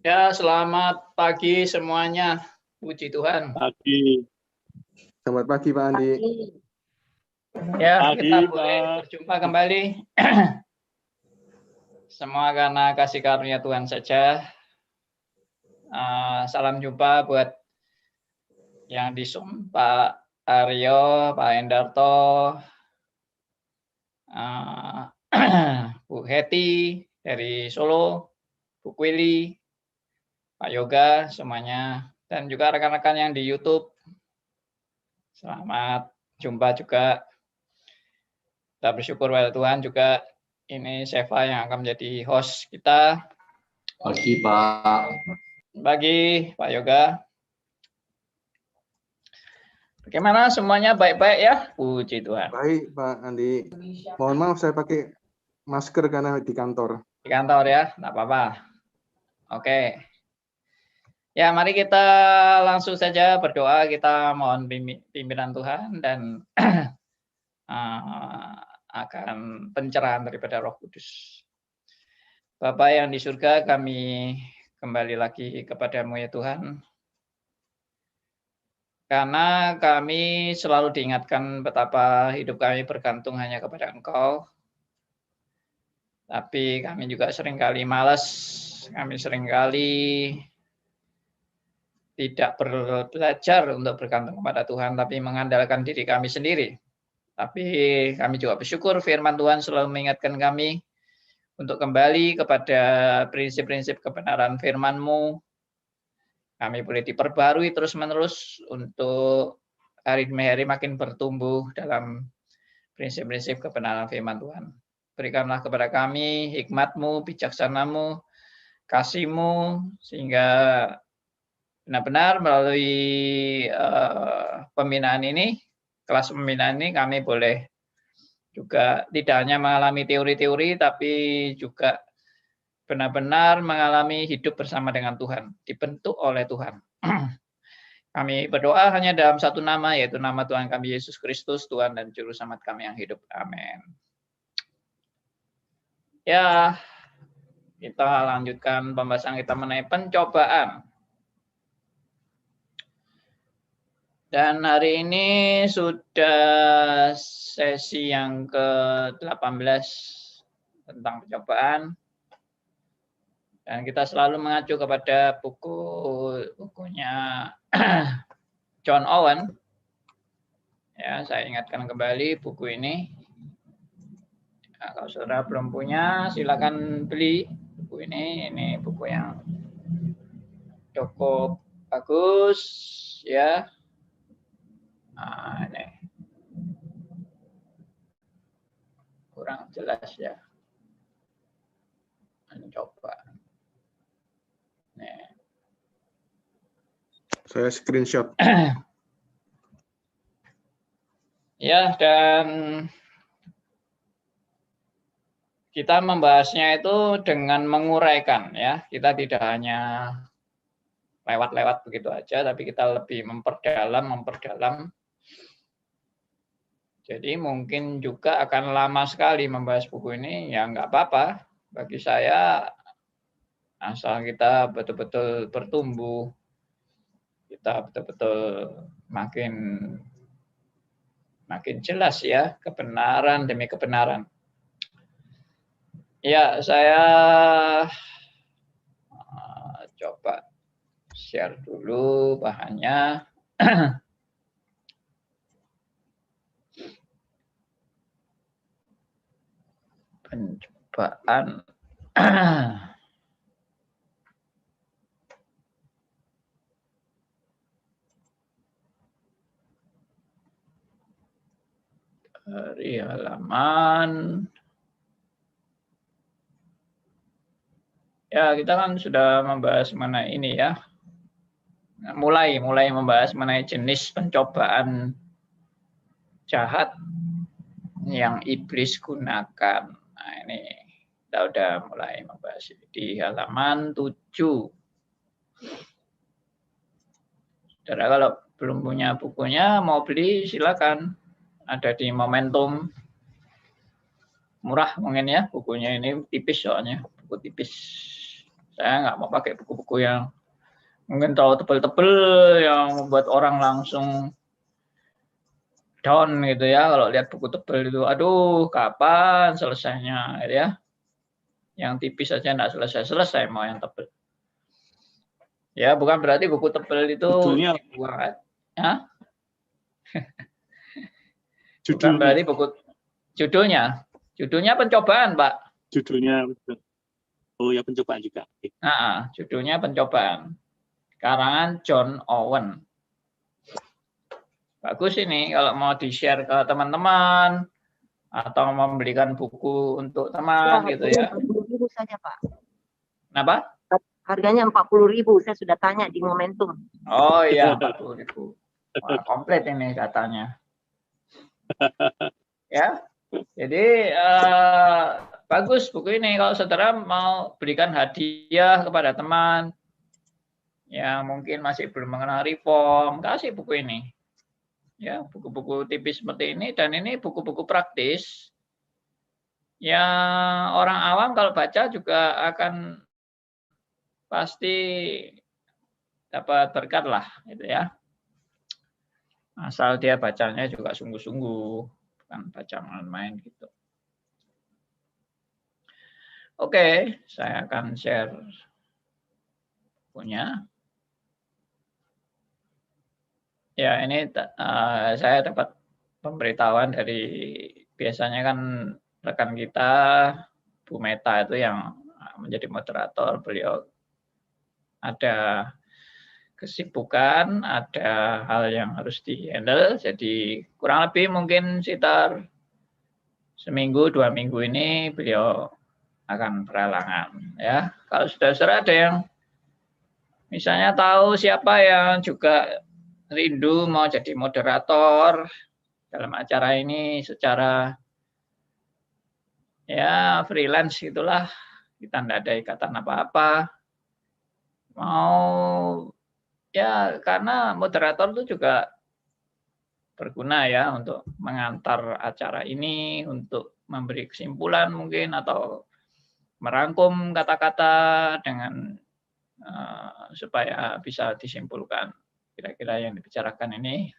Ya, selamat pagi semuanya. Puji Tuhan. Pagi. Selamat pagi Pak Andi. Ya, Pagi, kita boleh Pak. berjumpa kembali. Semua karena kasih karunia Tuhan saja. Salam jumpa buat yang di Zoom, Pak Aryo, Pak Endarto, Bu Heti dari Solo, Bu Kwili, Pak Yoga, semuanya. Dan juga rekan-rekan yang di YouTube. Selamat jumpa juga. Kita bersyukur pada Tuhan juga. Ini Seva yang akan menjadi host kita. Pagi, Pak. Pagi, Pak Yoga. Bagaimana semuanya baik-baik ya? Puji Tuhan. Baik Pak Andi. Mohon maaf saya pakai masker karena di kantor. Di kantor ya, enggak apa-apa. Oke. Ya, mari kita langsung saja berdoa. Kita mohon pimpinan Tuhan dan akan pencerahan daripada Roh Kudus. Bapa yang di surga, kami kembali lagi kepadamu ya Tuhan. Karena kami selalu diingatkan betapa hidup kami bergantung hanya kepada Engkau. Tapi kami juga seringkali malas, kami seringkali tidak belajar untuk bergantung kepada Tuhan, tapi mengandalkan diri kami sendiri. Tapi kami juga bersyukur firman Tuhan selalu mengingatkan kami untuk kembali kepada prinsip-prinsip kebenaran firman-Mu. Kami boleh diperbarui terus-menerus untuk hari demi hari makin bertumbuh dalam prinsip-prinsip kebenaran firman Tuhan. Berikanlah kepada kami hikmat-Mu, bijaksana-Mu, kasih-Mu, sehingga benar-benar melalui pembinaan ini, kelas pembinaan ini kami boleh juga tidak hanya mengalami teori-teori, tapi juga benar-benar mengalami hidup bersama dengan Tuhan, dibentuk oleh Tuhan. Kami berdoa hanya dalam satu nama, yaitu nama Tuhan kami Yesus Kristus, Tuhan dan Juru Selamat kami yang hidup. Amin. Ya, kita lanjutkan pembahasan kita mengenai pencobaan. Dan hari ini sudah sesi yang ke-18 tentang pencobaan. Dan kita selalu mengacu kepada bukunya John Owen. Ya, saya ingatkan kembali buku ini. Nah, kalau saudara belum punya, silakan beli buku ini. Ini buku yang cukup bagus, ya. Nah, ini kurang jelas ya. Coba. Nih. Saya screenshot. Ya, dan kita membahasnya itu dengan menguraikan ya. Kita tidak hanya lewat-lewat begitu aja, tapi kita lebih memperdalam. Jadi mungkin juga akan lama sekali membahas buku ini, ya nggak apa-apa. Bagi saya, asal kita betul-betul bertumbuh, kita betul-betul makin jelas ya, kebenaran demi kebenaran. Ya, saya coba share dulu bahannya. Pencobaan. Dari halaman. Ya, kita kan sudah membahas mengenai ini ya. Mulai membahas mengenai jenis pencobaan jahat yang iblis gunakan. Nah, ini kita udah mulai membahas di halaman 7. Saudara kalau belum punya bukunya, mau beli silakan. Ada di Momentum. Murah mungkin ya bukunya, ini tipis soalnya, buku tipis. Saya nggak mau pakai buku-buku yang mungkin terlalu tebel-tebel yang membuat orang langsung down gitu ya. Kalau lihat buku tebel itu, aduh kapan selesainya gitu ya. Yang tipis saja nggak selesai-selesai, mau yang tebel. Ya, bukan berarti buku tebel itu Judulnya, dibuang. Ya? Bukan judulnya, berarti buku judulnya pencobaan, Pak. judulnya. Oh ya, pencobaan juga. Oke. Nah, judulnya pencobaan. Karangan John Owen. Bagus ini kalau mau di-share ke teman-teman atau membelikan buku untuk teman gitu ya. 40.000 saja, Pak. Kenapa? Harganya 40.000, saya sudah tanya di Momentum. Oh iya, 40.000. Wah, komplit ini katanya. Ya, jadi bagus buku ini kalau saudara mau berikan hadiah kepada teman yang mungkin masih belum mengenal reform, kasih buku ini. Ya, buku-buku tipis seperti ini, dan ini buku-buku praktis yang orang awam kalau baca juga akan pasti dapat berkat lah, gitu ya. Asal dia bacanya juga sungguh-sungguh, bukan baca main-main gitu. Oke, saya akan share bukunya. Ya, ini saya dapat pemberitahuan dari biasanya kan rekan kita Bu Meta itu yang menjadi moderator, beliau ada kesibukan, ada hal yang harus di-handle, jadi kurang lebih mungkin sekitar seminggu, 2 minggu ini beliau akan berhalangan. Ya, kalau saudara-saudara ada yang misalnya tahu siapa yang juga rindu mau jadi moderator dalam acara ini secara ya freelance gitulah, kita tidak ada ikatan apa-apa, mau ya karena moderator itu juga berguna ya untuk mengantar acara ini, untuk memberi kesimpulan mungkin atau merangkum kata-kata dengan supaya bisa disimpulkan kira-kira yang dibicarakan ini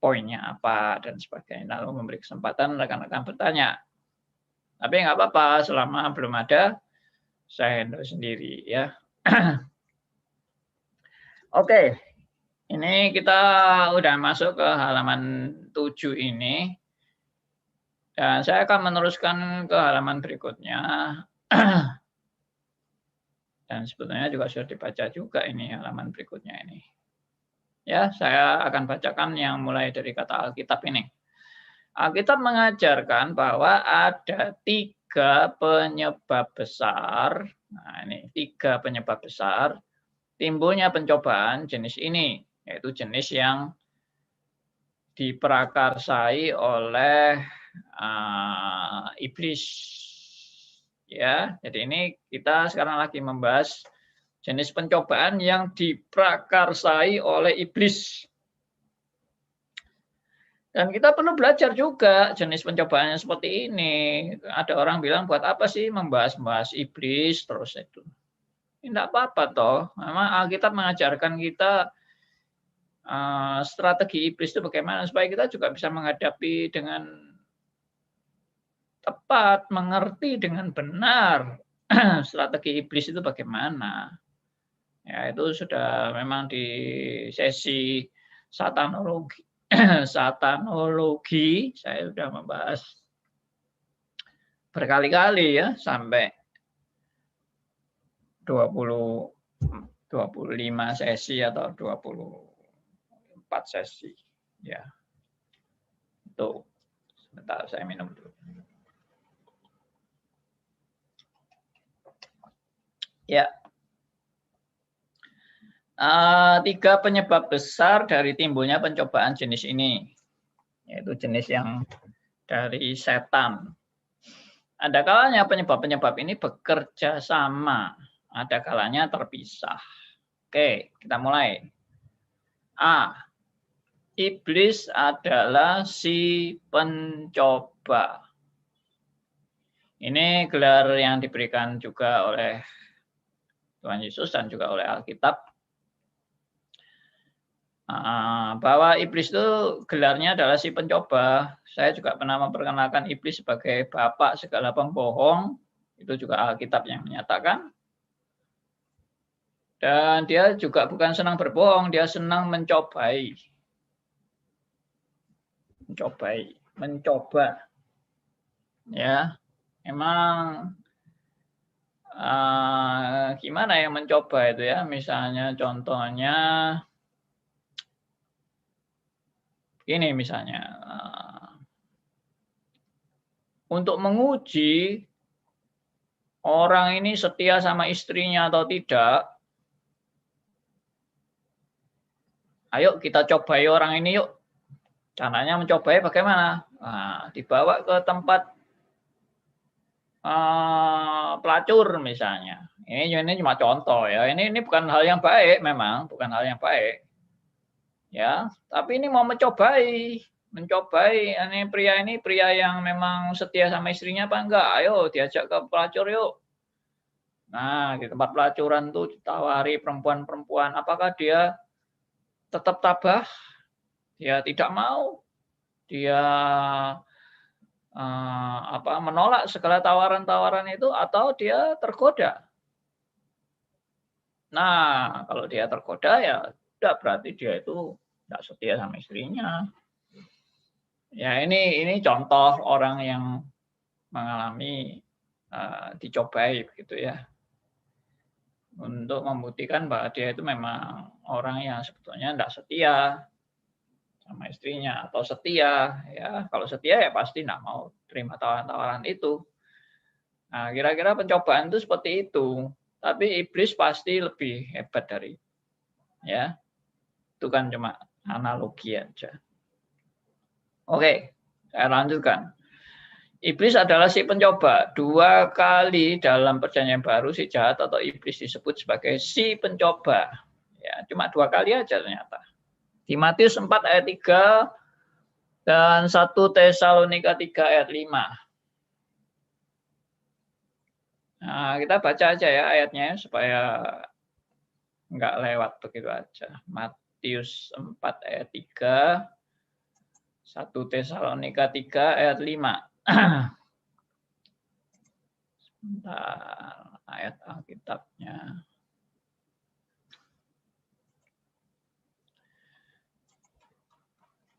poinnya apa dan sebagainya, lalu memberi kesempatan rekan-rekan bertanya. Tapi nggak apa-apa selama belum ada, saya handle sendiri ya. Oke, ini kita udah masuk ke halaman 7 ini. Dan saya akan meneruskan ke halaman berikutnya. Dan sebetulnya juga sudah dibaca juga ini halaman berikutnya ini. Ya, saya akan bacakan yang mulai dari kata Alkitab ini. Alkitab mengajarkan bahwa ada 3 penyebab besar. Nah, ini 3 penyebab besar timbulnya pencobaan jenis ini, yaitu jenis yang diprakarsai oleh iblis. Ya, jadi ini kita sekarang lagi membahas jenis pencobaan yang diprakarsai oleh iblis. Dan kita perlu belajar juga jenis pencobaan yang seperti ini. Ada orang bilang buat apa sih membahas-bahas iblis terus itu. Tidak apa-apa toh. Memang Alkitab mengajarkan kita strategi iblis itu bagaimana supaya kita juga bisa menghadapi dengan tepat, mengerti dengan benar strategi iblis itu bagaimana. Ya, itu sudah memang di sesi satanologi. Satanologi saya sudah membahas berkali-kali ya, sampai 25 sesi atau 24 sesi ya. Itu sebentar saya minum dulu. Ya. 3 penyebab besar dari timbulnya pencobaan jenis ini, yaitu jenis yang dari setan. Ada kalanya penyebab-penyebab ini bekerja sama, ada kalanya terpisah. Oke, kita mulai. A. Iblis adalah si pencoba. Ini gelar yang diberikan juga oleh Tuhan Yesus dan juga oleh Alkitab, bahwa iblis itu gelarnya adalah si pencoba. Saya juga pernah memperkenalkan iblis sebagai bapak segala pembohong. Itu juga Alkitab yang menyatakan. Dan dia juga bukan senang berbohong, dia senang mencobai. Mencoba. Ya, memang gimana ya mencoba itu ya? Misalnya contohnya ini misalnya untuk menguji orang ini setia sama istrinya atau tidak, ayo kita cobai orang ini yuk. Caranya mencobai bagaimana? Nah, dibawa ke tempat pelacur misalnya. Ini cuma contoh ya. Ini bukan hal yang baik memang, bukan hal yang baik. Ya, tapi ini mau mencobai. Ini pria yang memang setia sama istrinya apa enggak? Ayo diajak ke pelacur yuk. Nah, di tempat pelacuran tuh ditawari perempuan-perempuan, apakah dia tetap tabah? Dia tidak mau. Dia menolak segala tawaran-tawaran itu atau dia tergoda. Nah, kalau dia tergoda ya tidak berarti dia itu tidak setia sama istrinya. Ya ini contoh orang yang mengalami dicobai begitu ya. Untuk membuktikan bahwa dia itu memang orang yang sebetulnya tidak setia sama istrinya atau setia ya. Kalau setia ya pasti tidak mau terima tawaran-tawaran itu. Nah, kira-kira pencobaan itu seperti itu. Tapi iblis pasti lebih hebat dari ya. Itu kan cuma analogi aja. Oke, saya lanjutkan. Iblis adalah si pencoba. 2 kali dalam Perjanjian Baru si jahat atau iblis disebut sebagai si pencoba. Ya, cuma 2 kali aja ternyata. Di Matius 4 ayat 3 dan 1 Tesalonika 3 ayat 5. Nah, kita baca aja ya ayatnya supaya enggak lewat begitu aja. Matius 4 ayat 3, 1 Tesalonika 3 ayat 5. Sebentar, ayat Alkitabnya.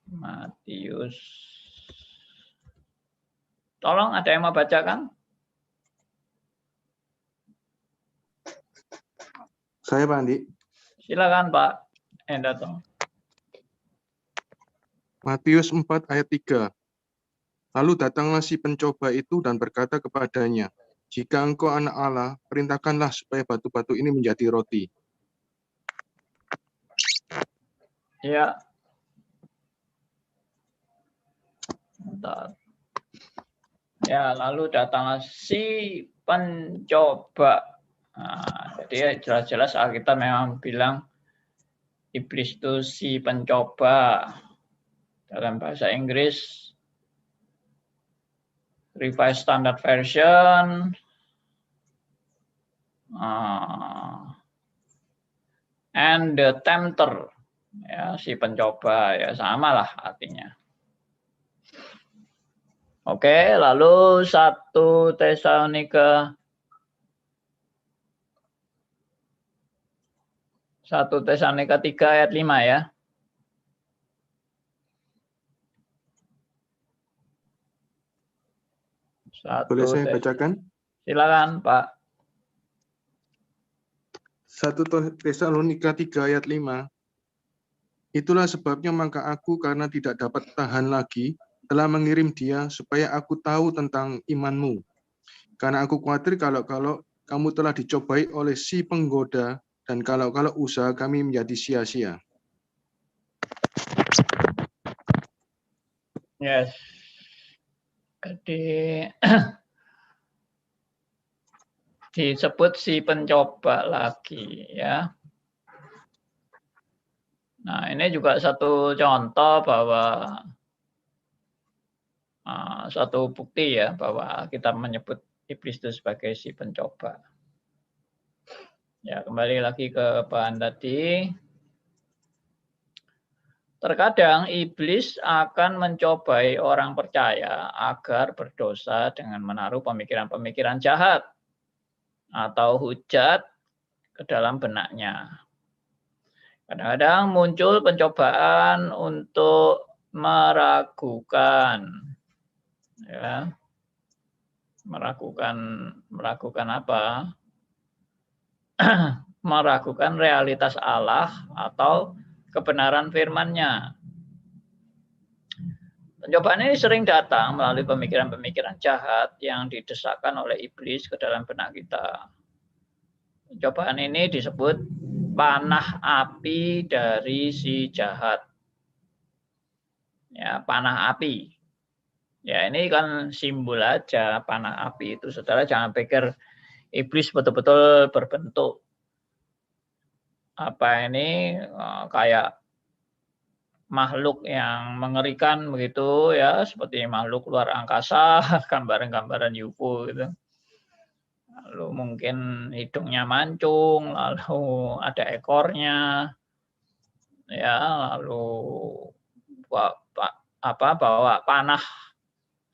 Matius. Tolong ada yang mau bacakan? Saya Pak Andi. Silakan Pak Endato. Matius 4 ayat 3. Lalu datanglah si pencoba itu dan berkata kepadanya, jika engkau anak Allah, perintahkanlah supaya batu-batu ini menjadi roti. Ya. Bentar. Ya, lalu datanglah si pencoba. Nah, jadi jelas-jelas Alkitab memang bilang iblis itu si pencoba. Dalam bahasa Inggris, Revised Standard Version, and the tempter, ya si pencoba, ya sama lah artinya. Oke, lalu 1 Tesalonika 3 ayat 5 ya. Boleh saya bacakan? Silakan Pak. 1 Tesalonika 3 ayat 5. Itulah sebabnya maka aku karena tidak dapat tahan lagi telah mengirim dia supaya aku tahu tentang imanmu. Karena aku khawatir kalau kamu telah dicobai oleh si penggoda dan kalau usaha kami menjadi sia-sia. Yes. Jadi disebut si pencoba lagi ya. Nah, ini juga satu contoh bahwa satu bukti ya bahwa kita menyebut iblis itu sebagai si pencoba. Ya, kembali lagi ke bahan tadi. Terkadang iblis akan mencobai orang percaya agar berdosa dengan menaruh pemikiran-pemikiran jahat atau hujat ke dalam benaknya. Kadang-kadang muncul pencobaan untuk meragukan, ya, meragukan apa? Meragukan realitas Allah atau kebenaran firman-Nya. Pencobaan ini sering datang melalui pemikiran-pemikiran jahat yang didesakkan oleh iblis ke dalam benak kita. Pencobaan ini disebut panah api dari si jahat. Ya, panah api. Ya, ini kan simbol aja panah api itu. Saudara jangan pikir iblis betul-betul berbentuk apa ini kayak makhluk yang mengerikan begitu ya, seperti makhluk luar angkasa, gambaran-gambaran UFO gitu. Lalu mungkin hidungnya mancung, lalu ada ekornya, ya, lalu bawa panah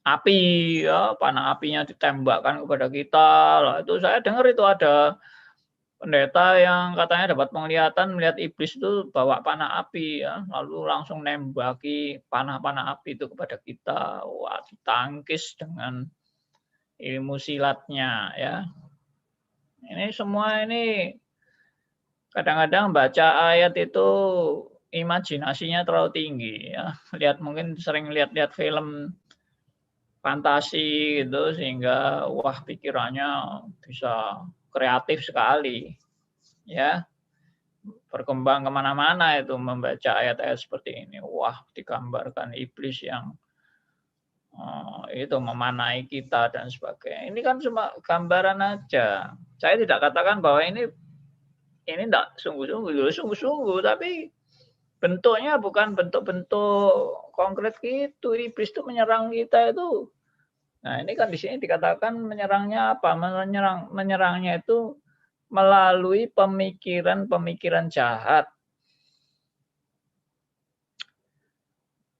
api, ya, panah apinya ditembakkan kepada kita. Lah, itu saya dengar itu ada pendeta yang katanya dapat penglihatan melihat iblis itu bawa panah api, ya, lalu langsung nembaki panah-panah api itu kepada kita. Wah, ditangkis dengan ilmu silatnya, ya. Ini semua ini kadang-kadang baca ayat itu imajinasinya terlalu tinggi, ya. Mungkin sering lihat film fantasi gitu sehingga wah pikirannya bisa kreatif sekali, ya, berkembang kemana-mana itu membaca ayat-ayat seperti ini. Wah, digambarkan iblis yang itu memanai kita dan sebagainya. Ini kan cuma gambaran aja. Saya tidak katakan bahwa ini tidak sungguh-sungguh, tapi bentuknya bukan bentuk-bentuk konkret gitu. Iblis itu menyerang kita itu. Nah, ini kan di sini dikatakan menyerangnya apa? Menyerangnya itu melalui pemikiran-pemikiran jahat.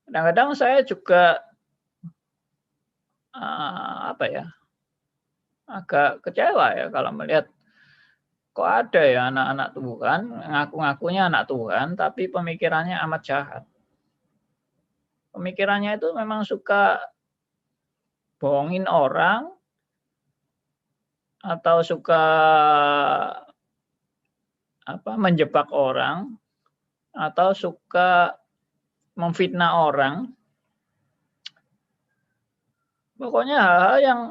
Kadang-kadang saya juga agak kecewa ya kalau melihat kok ada ya anak-anak Tuhan, ngaku-ngakunya anak Tuhan, tapi pemikirannya amat jahat. Pemikirannya itu memang suka bohongin orang, atau suka menjebak orang, atau suka memfitnah orang. Pokoknya hal-hal yang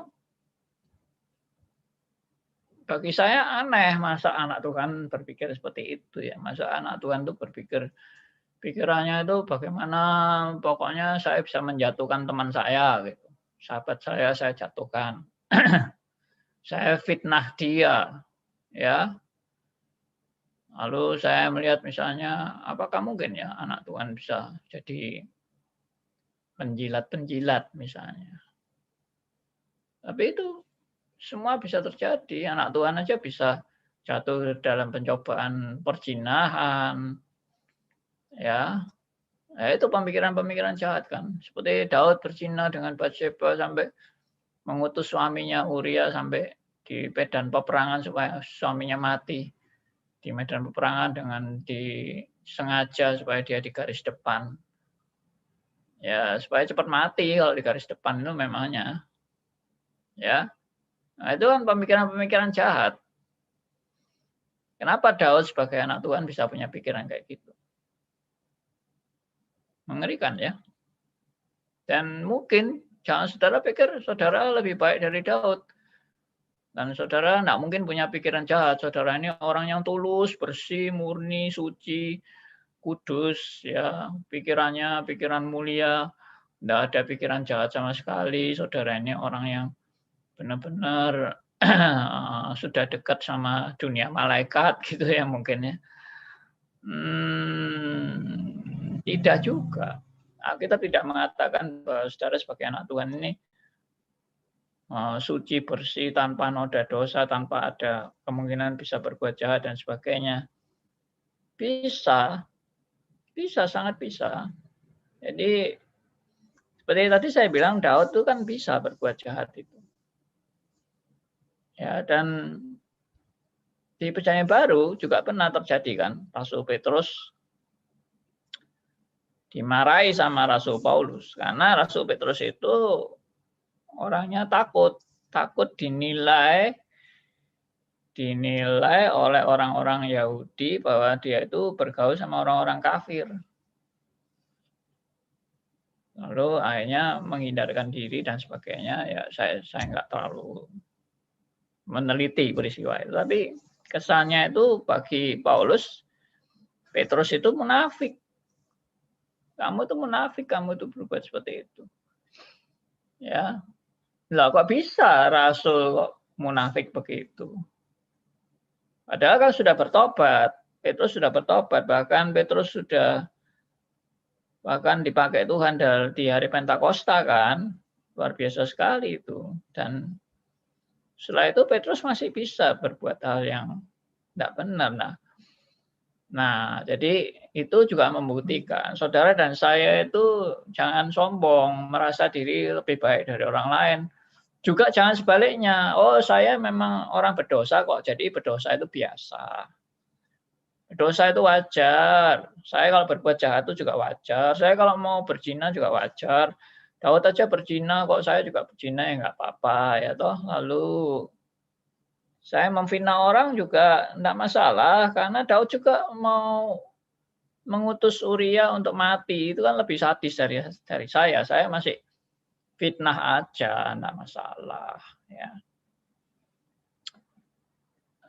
bagi saya aneh, masa anak Tuhan berpikir seperti itu ya. Masa anak Tuhan itu berpikir pikirannya itu bagaimana pokoknya saya bisa menjatuhkan teman saya gitu. Sahabat saya jatuhkan. Saya fitnah dia, ya. Lalu saya melihat misalnya apakah mungkin ya anak Tuhan bisa jadi penjilat-penjilat misalnya. Tapi itu semua bisa terjadi. Anak Tuhan aja bisa jatuh dalam pencobaan perzinahan, ya. Nah, itu pemikiran-pemikiran jahat kan. Seperti Daud berzina dengan Batseba sampai mengutus suaminya Uria sampai di medan peperangan supaya suaminya mati di medan peperangan dengan disengaja supaya dia di garis depan. Ya, supaya cepat mati kalau di garis depan itu memangnya. Ya. Nah, itu kan pemikiran-pemikiran jahat. Kenapa Daud sebagai anak Tuhan bisa punya pikiran kayak gitu? Mengerikan ya. Dan mungkin jangan saudara pikir saudara lebih baik dari Daud. Dan saudara tidak mungkin punya pikiran jahat. Saudara ini orang yang tulus, bersih, murni, suci, kudus, ya, pikirannya pikiran mulia, tidak ada pikiran jahat sama sekali. Saudara ini orang yang benar-benar sudah dekat sama dunia malaikat gitu ya mungkin ya. Tidak juga. Kita tidak mengatakan bahwa saudara sebagai anak Tuhan ini suci, bersih, tanpa noda dosa, tanpa ada kemungkinan bisa berbuat jahat dan sebagainya. Bisa, sangat bisa. Jadi seperti tadi saya bilang, Daud itu kan bisa berbuat jahat itu. Ya, dan di Perjanjian Baru juga pernah terjadi kan, Rasul Petrus dimarahi sama Rasul Paulus karena Rasul Petrus itu orangnya takut dinilai oleh orang-orang Yahudi bahwa dia itu bergaul sama orang-orang kafir. Lalu akhirnya menghindarkan diri dan sebagainya. Ya saya nggak terlalu meneliti peristiwa itu, tapi kesannya itu bagi Paulus, Petrus itu munafik. Kamu itu munafik, kamu itu berbuat seperti itu. Ya, lah kok bisa Rasul kok munafik begitu? Padahal kan sudah bertobat, Petrus sudah bertobat, bahkan Petrus sudah dipakai Tuhan di hari Pentakosta kan, luar biasa sekali itu. Dan setelah itu Petrus masih bisa berbuat hal yang tidak benar. Nah, jadi itu juga membuktikan saudara dan saya itu jangan sombong, merasa diri lebih baik dari orang lain. Juga jangan sebaliknya, oh saya memang orang berdosa kok, jadi berdosa itu biasa. Berdosa itu wajar. Saya kalau berbuat jahat itu juga wajar. Saya kalau mau berzina juga wajar. Daud aja berzina kok, saya juga berzina ya nggak apa-apa ya toh. Lalu saya memfitnah orang juga enggak masalah karena Daud juga mau mengutus Uria untuk mati. Itu kan lebih sadis dari saya. Saya masih fitnah aja, enggak masalah ya.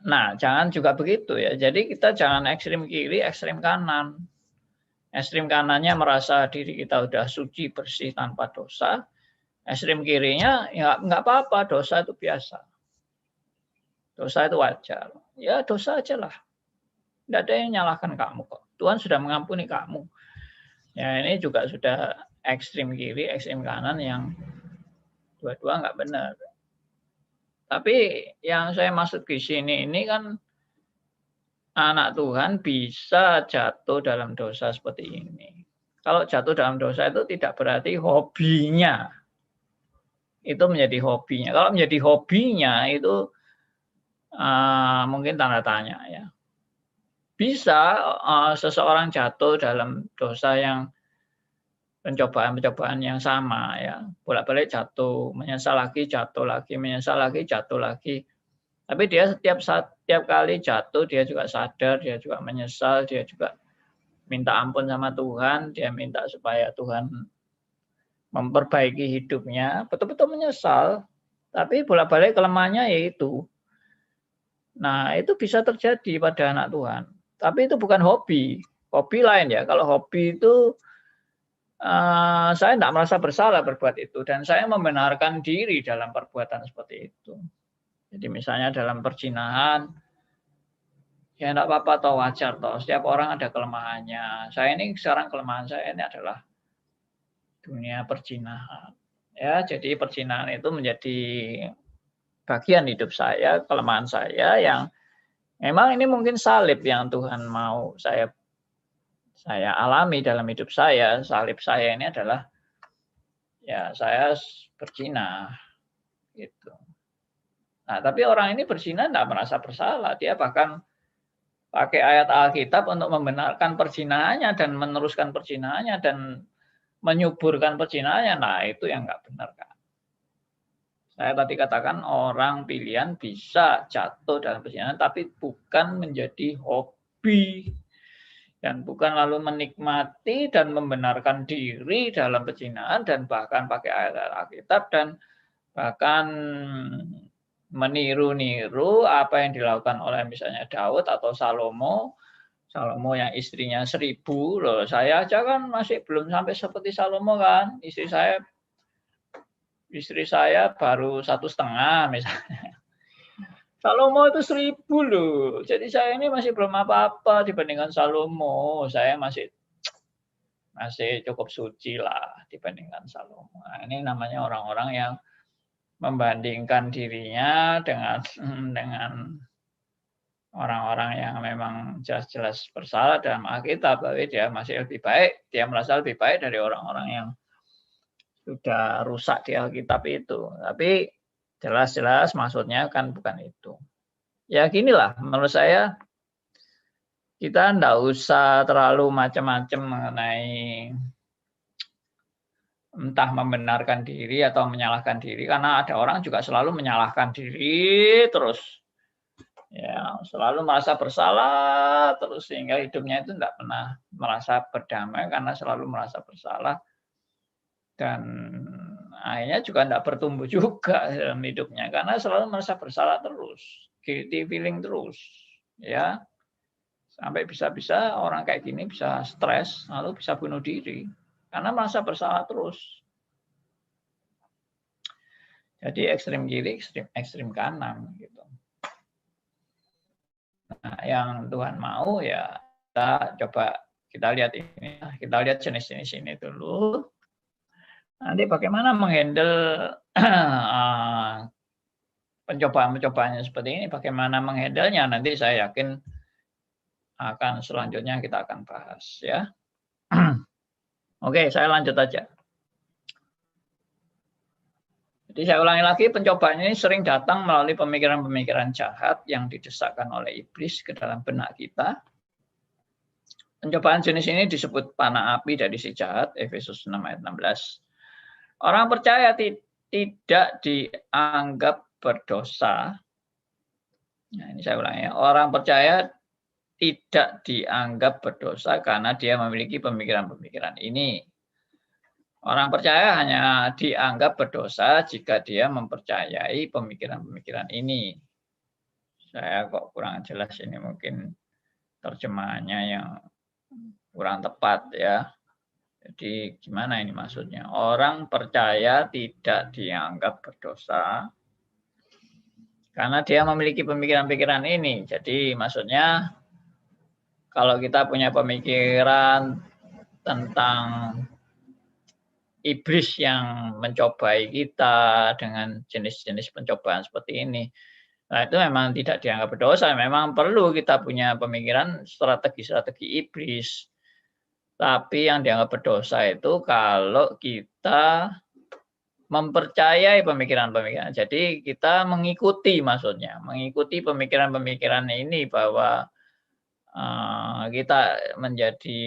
Nah, jangan juga begitu ya. Jadi kita jangan ekstrem kiri, ekstrem kanan. Ekstrem kanannya merasa diri kita udah suci, bersih, tanpa dosa. Ekstrem kirinya ya enggak apa-apa, dosa itu biasa. Dosa itu wajar. Ya dosa aja lah. Tidak ada yang nyalahkan kamu kok. Tuhan sudah mengampuni kamu. Ya ini juga sudah ekstrem kiri, ekstrem kanan yang dua-dua nggak benar. Tapi yang saya maksud di sini ini kan anak Tuhan bisa jatuh dalam dosa seperti ini. Kalau jatuh dalam dosa itu tidak berarti hobinya. Itu menjadi hobinya. Kalau menjadi hobinya itu mungkin tanda tanya ya. Bisa seseorang jatuh dalam dosa yang pencobaan-pencobaan yang sama ya, bolak-balik jatuh, menyesal lagi, jatuh lagi, menyesal lagi, jatuh lagi. Tapi dia setiap kali jatuh dia juga sadar, dia juga menyesal, dia juga minta ampun sama Tuhan, dia minta supaya Tuhan memperbaiki hidupnya, betul-betul menyesal. Tapi bolak-balik kelemahannya yaitu. Nah, itu bisa terjadi pada anak Tuhan. Tapi itu bukan hobi. Hobi lain ya. Kalau hobi itu saya tidak merasa bersalah berbuat itu. Dan saya membenarkan diri dalam perbuatan seperti itu. Jadi misalnya dalam perzinahan, ya tidak apa-apa toh, wajar toh. Setiap orang ada kelemahannya. Saya ini sekarang kelemahan saya ini adalah dunia perzinahan. Ya, jadi perzinahan itu menjadi bagian hidup saya, kelemahan saya yang memang ini mungkin salib yang Tuhan mau saya alami dalam hidup saya. Salib saya ini adalah ya saya berzina gitu. Nah, tapi orang ini berzina tidak merasa bersalah. Dia bahkan pakai ayat Alkitab untuk membenarkan perzinahannya dan meneruskan perzinahannya dan menyuburkan perzinahannya. Nah, itu yang nggak benar kan. Saya tadi katakan orang pilihan bisa jatuh dalam perzinahan, tapi bukan menjadi hobi. Dan bukan lalu menikmati dan membenarkan diri dalam perzinahan dan bahkan pakai ayat Alkitab dan bahkan meniru-niru apa yang dilakukan oleh misalnya Daud atau Salomo. Salomo yang istrinya 1000, loh saya aja kan masih belum sampai seperti Salomo kan. Istri saya baru 1,5 misalnya. Salomo itu 1000 loh. Jadi saya ini masih belum apa-apa dibandingkan Salomo. Saya masih cukup suci lah dibandingkan Salomo. Nah, ini namanya orang-orang yang membandingkan dirinya dengan orang-orang yang memang jelas-jelas bersalah dalam Alkitab, tapi dia masih lebih baik, dia merasa lebih baik dari orang-orang yang sudah rusak di Alkitab itu. Tapi jelas-jelas maksudnya kan bukan itu. Ya ginilah, menurut saya kita enggak usah terlalu macam-macam mengenai entah membenarkan diri atau menyalahkan diri, karena ada orang juga selalu menyalahkan diri terus. Ya, selalu merasa bersalah terus sehingga hidupnya itu tidak pernah merasa berdamai karena selalu merasa bersalah, dan akhirnya juga tidak bertumbuh juga dalam hidupnya karena selalu merasa bersalah terus, guilty feeling terus, ya sampai bisa-bisa orang kayak gini bisa stres lalu bisa bunuh diri karena merasa bersalah terus. Jadi ekstrem kiri, ekstrem kanan gitu. Nah, yang Tuhan mau ya kita lihat ini, kita lihat jenis-jenis ini dulu. Nanti bagaimana menghandle pencobaan-pencobaannya seperti ini, bagaimana menghandlenya nanti saya yakin akan selanjutnya kita akan bahas ya. Oke, saya lanjut aja. Jadi saya ulangi lagi, pencobaan ini sering datang melalui pemikiran-pemikiran jahat yang didesakkan oleh iblis ke dalam benak kita. Pencobaan jenis ini disebut panah api dari si jahat, Efesus 6 ayat 16. Orang percaya tidak dianggap berdosa. Nah, ini saya ulangi ya. Orang percaya tidak dianggap berdosa karena dia memiliki pemikiran-pemikiran ini. Orang percaya hanya dianggap berdosa jika dia mempercayai pemikiran-pemikiran ini. Saya kok kurang jelas ini, mungkin terjemahannya yang kurang tepat ya. Jadi gimana ini maksudnya? Orang percaya tidak dianggap berdosa karena dia memiliki pemikiran-pemikiran ini. Jadi maksudnya kalau kita punya pemikiran tentang iblis yang mencobai kita dengan jenis-jenis pencobaan seperti ini, nah itu memang tidak dianggap berdosa. Memang perlu kita punya pemikiran strategi-strategi iblis. Tapi yang dianggap berdosa itu kalau kita mempercayai pemikiran-pemikiran. Jadi kita mengikuti, maksudnya mengikuti pemikiran-pemikiran ini bahwa kita menjadi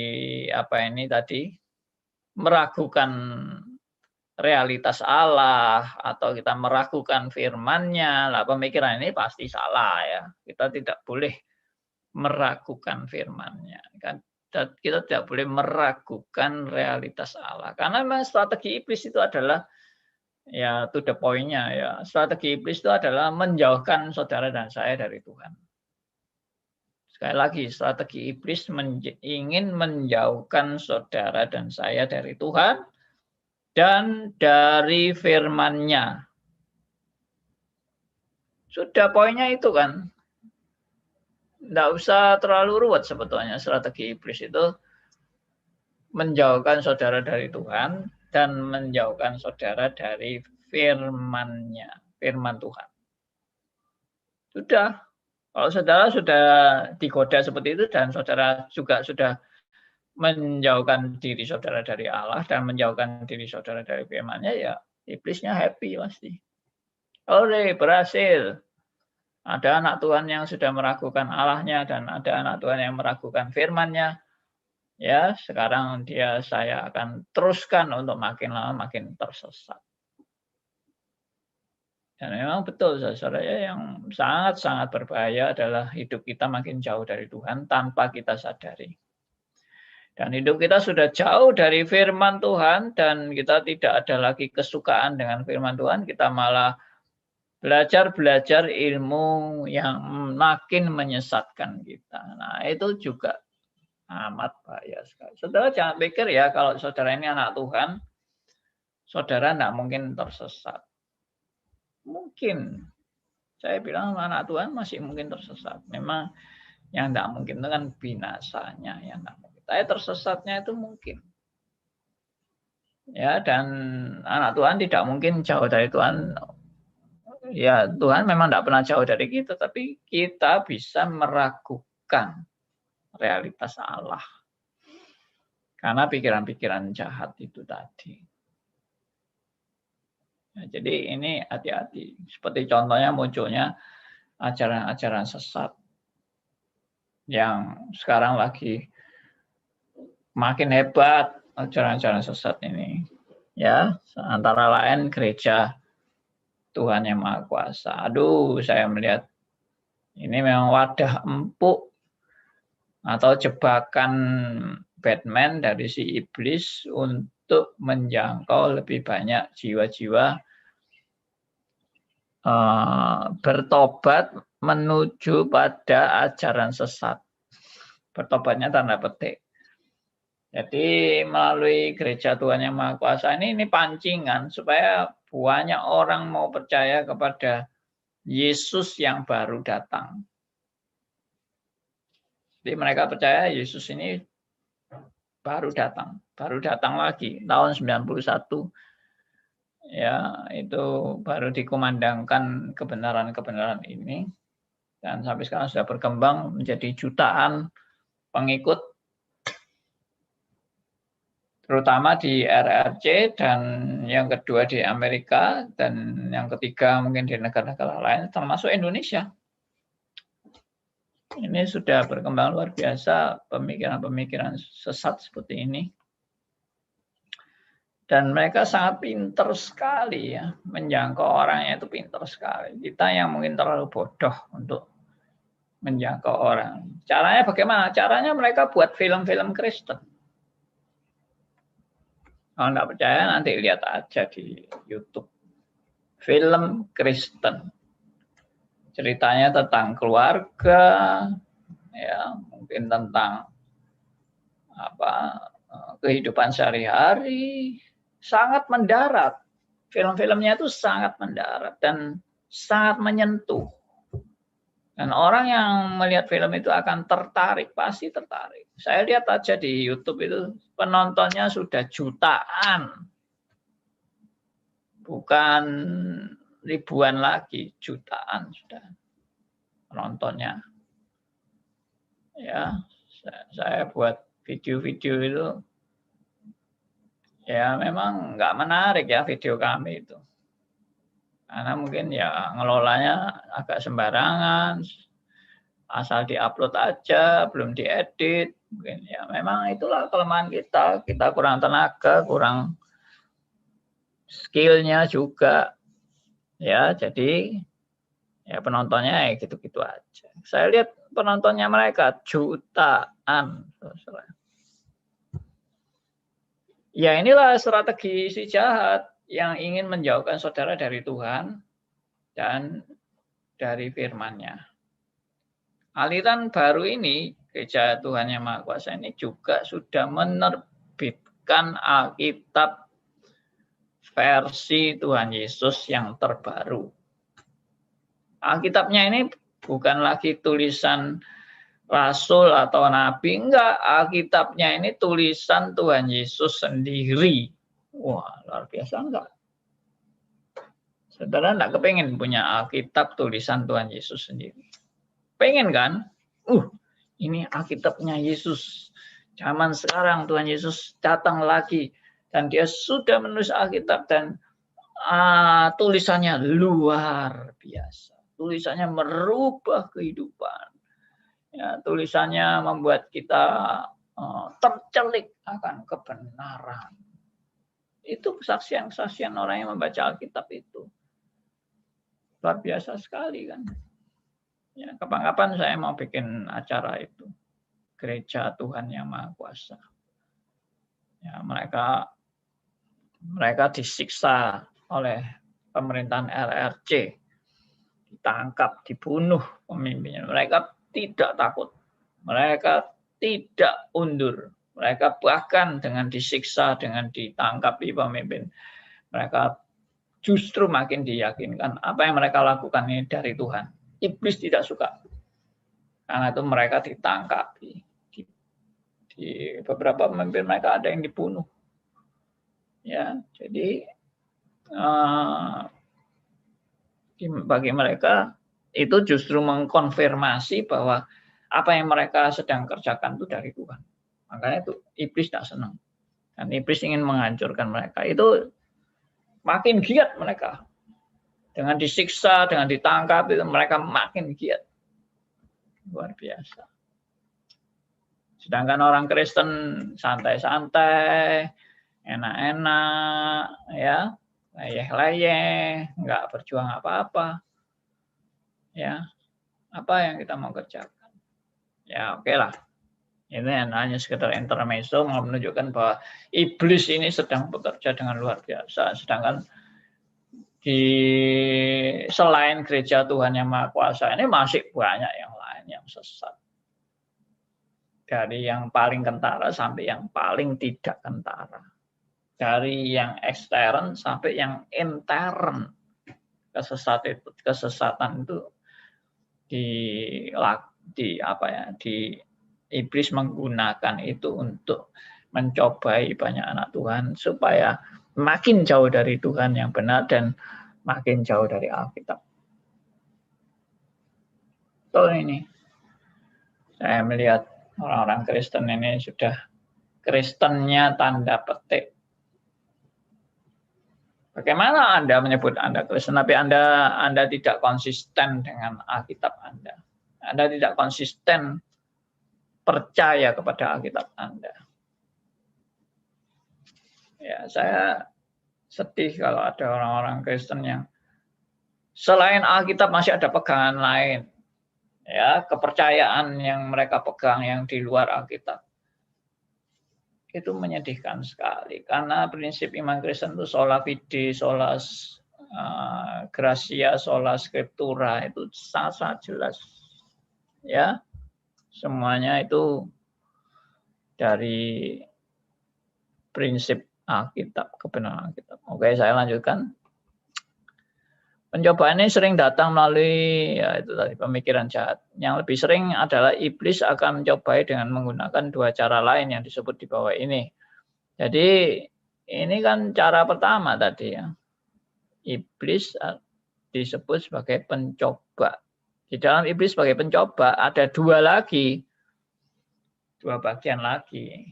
meragukan realitas Allah atau kita meragukan firman-Nya. Lah pemikiran ini pasti salah ya. Kita tidak boleh meragukan firman-Nya. Kan kita tidak boleh meragukan realitas Allah. Karena memang strategi iblis itu adalah ya to the point-nya ya. Strategi iblis itu adalah menjauhkan saudara dan saya dari Tuhan. Sekali lagi, strategi iblis ingin menjauhkan saudara dan saya dari Tuhan dan dari firman-Nya. Sudah poinnya itu kan. Tidak usah terlalu ruwet sebetulnya. Strategi iblis itu menjauhkan saudara dari Tuhan dan menjauhkan saudara dari firman-Nya, firman Tuhan. Sudah. Kalau saudara sudah digoda seperti itu dan saudara juga sudah menjauhkan diri saudara dari Allah dan menjauhkan diri saudara dari firman-Nya, ya iblisnya happy pasti. Oke, berhasil. Ada anak Tuhan yang sudah meragukan Allah-Nya dan ada anak Tuhan yang meragukan firman-Nya. Ya, sekarang saya akan teruskan untuk makin lama makin tersesat. Dan memang betul, saudara, yang sangat-sangat berbahaya adalah hidup kita makin jauh dari Tuhan tanpa kita sadari. Dan hidup kita sudah jauh dari firman Tuhan dan kita tidak ada lagi kesukaan dengan firman Tuhan, kita malah belajar ilmu yang makin menyesatkan kita. Nah, itu juga amat bahaya sekali. Saudara jangan pikir ya kalau saudara ini anak Tuhan, saudara tidak mungkin tersesat. Mungkin. Saya bilang anak Tuhan masih mungkin tersesat. Memang yang tidak mungkin itu kan binasanya. Yang tidak mungkin. Tapi tersesatnya itu mungkin. Ya, dan anak Tuhan tidak mungkin jauh dari Tuhan ya Tuhan memang tidak pernah jauh dari kita, tapi kita bisa meragukan realitas Allah. Karena pikiran-pikiran jahat itu tadi. Ya, jadi ini hati-hati. Seperti contohnya munculnya ajaran-ajaran sesat yang sekarang lagi makin hebat, ajaran-ajaran sesat ini. Ya, antara lain gereja Tuhan Yang Maha Kuasa. Aduh, saya melihat ini memang wadah empuk atau jebakan Batman dari si iblis untuk menjangkau lebih banyak jiwa-jiwa bertobat menuju pada ajaran sesat. Bertobatnya tanda petik. Jadi melalui gereja Tuhan Yang Maha Kuasa ini pancingan supaya banyak orang mau percaya kepada Yesus yang baru datang. Jadi mereka percaya Yesus ini baru datang lagi tahun 91. Ya, itu baru dikumandangkan kebenaran-kebenaran ini. Dan sampai sekarang sudah berkembang menjadi jutaan pengikut, terutama di RRC, dan yang kedua di Amerika, dan yang ketiga mungkin di negara-negara lain, termasuk Indonesia. Ini sudah berkembang luar biasa pemikiran-pemikiran sesat seperti ini. Dan mereka sangat pintar sekali ya, menjangkau orangnya itu pintar sekali. Kita yang mungkin terlalu bodoh untuk menjangkau orang. Caranya bagaimana? Caranya mereka buat film-film Kristen. Kalau nggak percaya nanti lihat aja di YouTube. Film Kristen. Ceritanya tentang keluarga, ya mungkin tentang kehidupan sehari-hari, sangat mendarat. Film-filmnya itu sangat mendarat dan sangat menyentuh. Dan orang yang melihat film itu akan tertarik, pasti tertarik. Saya lihat aja di YouTube itu penontonnya sudah jutaan. Bukan ribuan lagi, jutaan sudah penontonnya. Ya, saya buat video-video itu ya memang nggak menarik ya video kami itu. Karena mungkin ya ngelolanya agak sembarangan, asal diupload aja, belum diedit. Mungkin ya memang itulah kelemahan kita. Kita kurang tenaga, kurang skillnya juga. Ya, jadi ya penontonnya ya gitu-gitu aja. Saya lihat penontonnya mereka jutaan. Ya inilah strategi si jahat yang ingin menjauhkan saudara dari Tuhan dan dari firman-Nya. Aliran baru ini, Gereja Tuhan Yang Maha Kuasa ini juga sudah menerbitkan Alkitab versi Tuhan Yesus yang terbaru. Alkitabnya ini bukan lagi tulisan rasul atau nabi, enggak. Alkitabnya ini tulisan Tuhan Yesus sendiri. Wah, luar biasa enggak? Saudara enggak kepengen punya Alkitab tulisan Tuhan Yesus sendiri? Pengen kan? Ini Alkitabnya Yesus. Zaman sekarang Tuhan Yesus datang lagi dan dia sudah menulis Alkitab dan tulisannya luar biasa. Tulisannya merubah kehidupan. Ya, tulisannya membuat kita tercelik akan kebenaran. Itu kesaksian-kesaksian orang yang membaca Alkitab itu. Luar biasa sekali kan. Ya, kapan-kapan saya mau bikin acara itu. Gereja Tuhan Yang Maha Kuasa. Ya, mereka disiksa oleh pemerintahan RRC. Ditangkap, dibunuh pemimpinnya. Mereka tidak takut. Mereka tidak undur. Mereka bahkan dengan disiksa, dengan ditangkapi pemimpin, mereka justru makin diyakinkan apa yang mereka lakukan ini dari Tuhan. Iblis tidak suka. Karena itu mereka ditangkapi. Di beberapa pemimpin mereka ada yang dibunuh. Ya, jadi Bagi mereka itu justru mengkonfirmasi bahwa apa yang mereka sedang kerjakan itu dari Tuhan. Makanya itu iblis tidak senang. Dan iblis ingin menghancurkan mereka. Itu makin giat mereka. Dengan disiksa, dengan ditangkap, itu mereka makin giat. Luar biasa. Sedangkan orang Kristen santai-santai, enak-enak, ya, leyeh-leyeh, nggak berjuang apa-apa. Ya, apa yang kita mau kerjakan? Ya, oke lah. Ini hanya sekedar intermezzo menunjukkan bahwa iblis ini sedang bekerja dengan luar biasa. Sedangkan di selain gereja Tuhan yang Maha Kuasa ini masih banyak yang lain yang sesat. Dari yang paling kentara sampai yang paling tidak kentara. Dari yang ekstern sampai yang intern. Kesesatan itu di iblis menggunakan itu untuk mencobai banyak anak Tuhan supaya makin jauh dari Tuhan yang benar dan makin jauh dari Alkitab. Betul ini. Saya melihat orang-orang Kristen ini sudah Kristennya tanda petik. Bagaimana Anda menyebut Anda Kristen, tapi Anda tidak konsisten dengan Alkitab Anda. Anda tidak konsisten percaya kepada Alkitab Anda. Ya, saya sedih kalau ada orang-orang Kristen yang selain Alkitab masih ada pegangan lain. Ya, kepercayaan yang mereka pegang yang di luar Alkitab. Itu menyedihkan sekali karena prinsip iman Kristen itu sola fide, sola gratia, sola scriptura itu sangat jelas. Ya. Semuanya itu dari prinsip Alkitab, kebenaran Alkitab. Oke, saya lanjutkan. Pencobaan ini sering datang melalui ya itu tadi pemikiran jahat. Yang lebih sering adalah iblis akan mencobai dengan menggunakan dua cara lain yang disebut di bawah ini. Jadi ini kan cara pertama tadi ya. Iblis disebut sebagai pencoba. Di dalam iblis sebagai pencoba ada dua bagian lagi.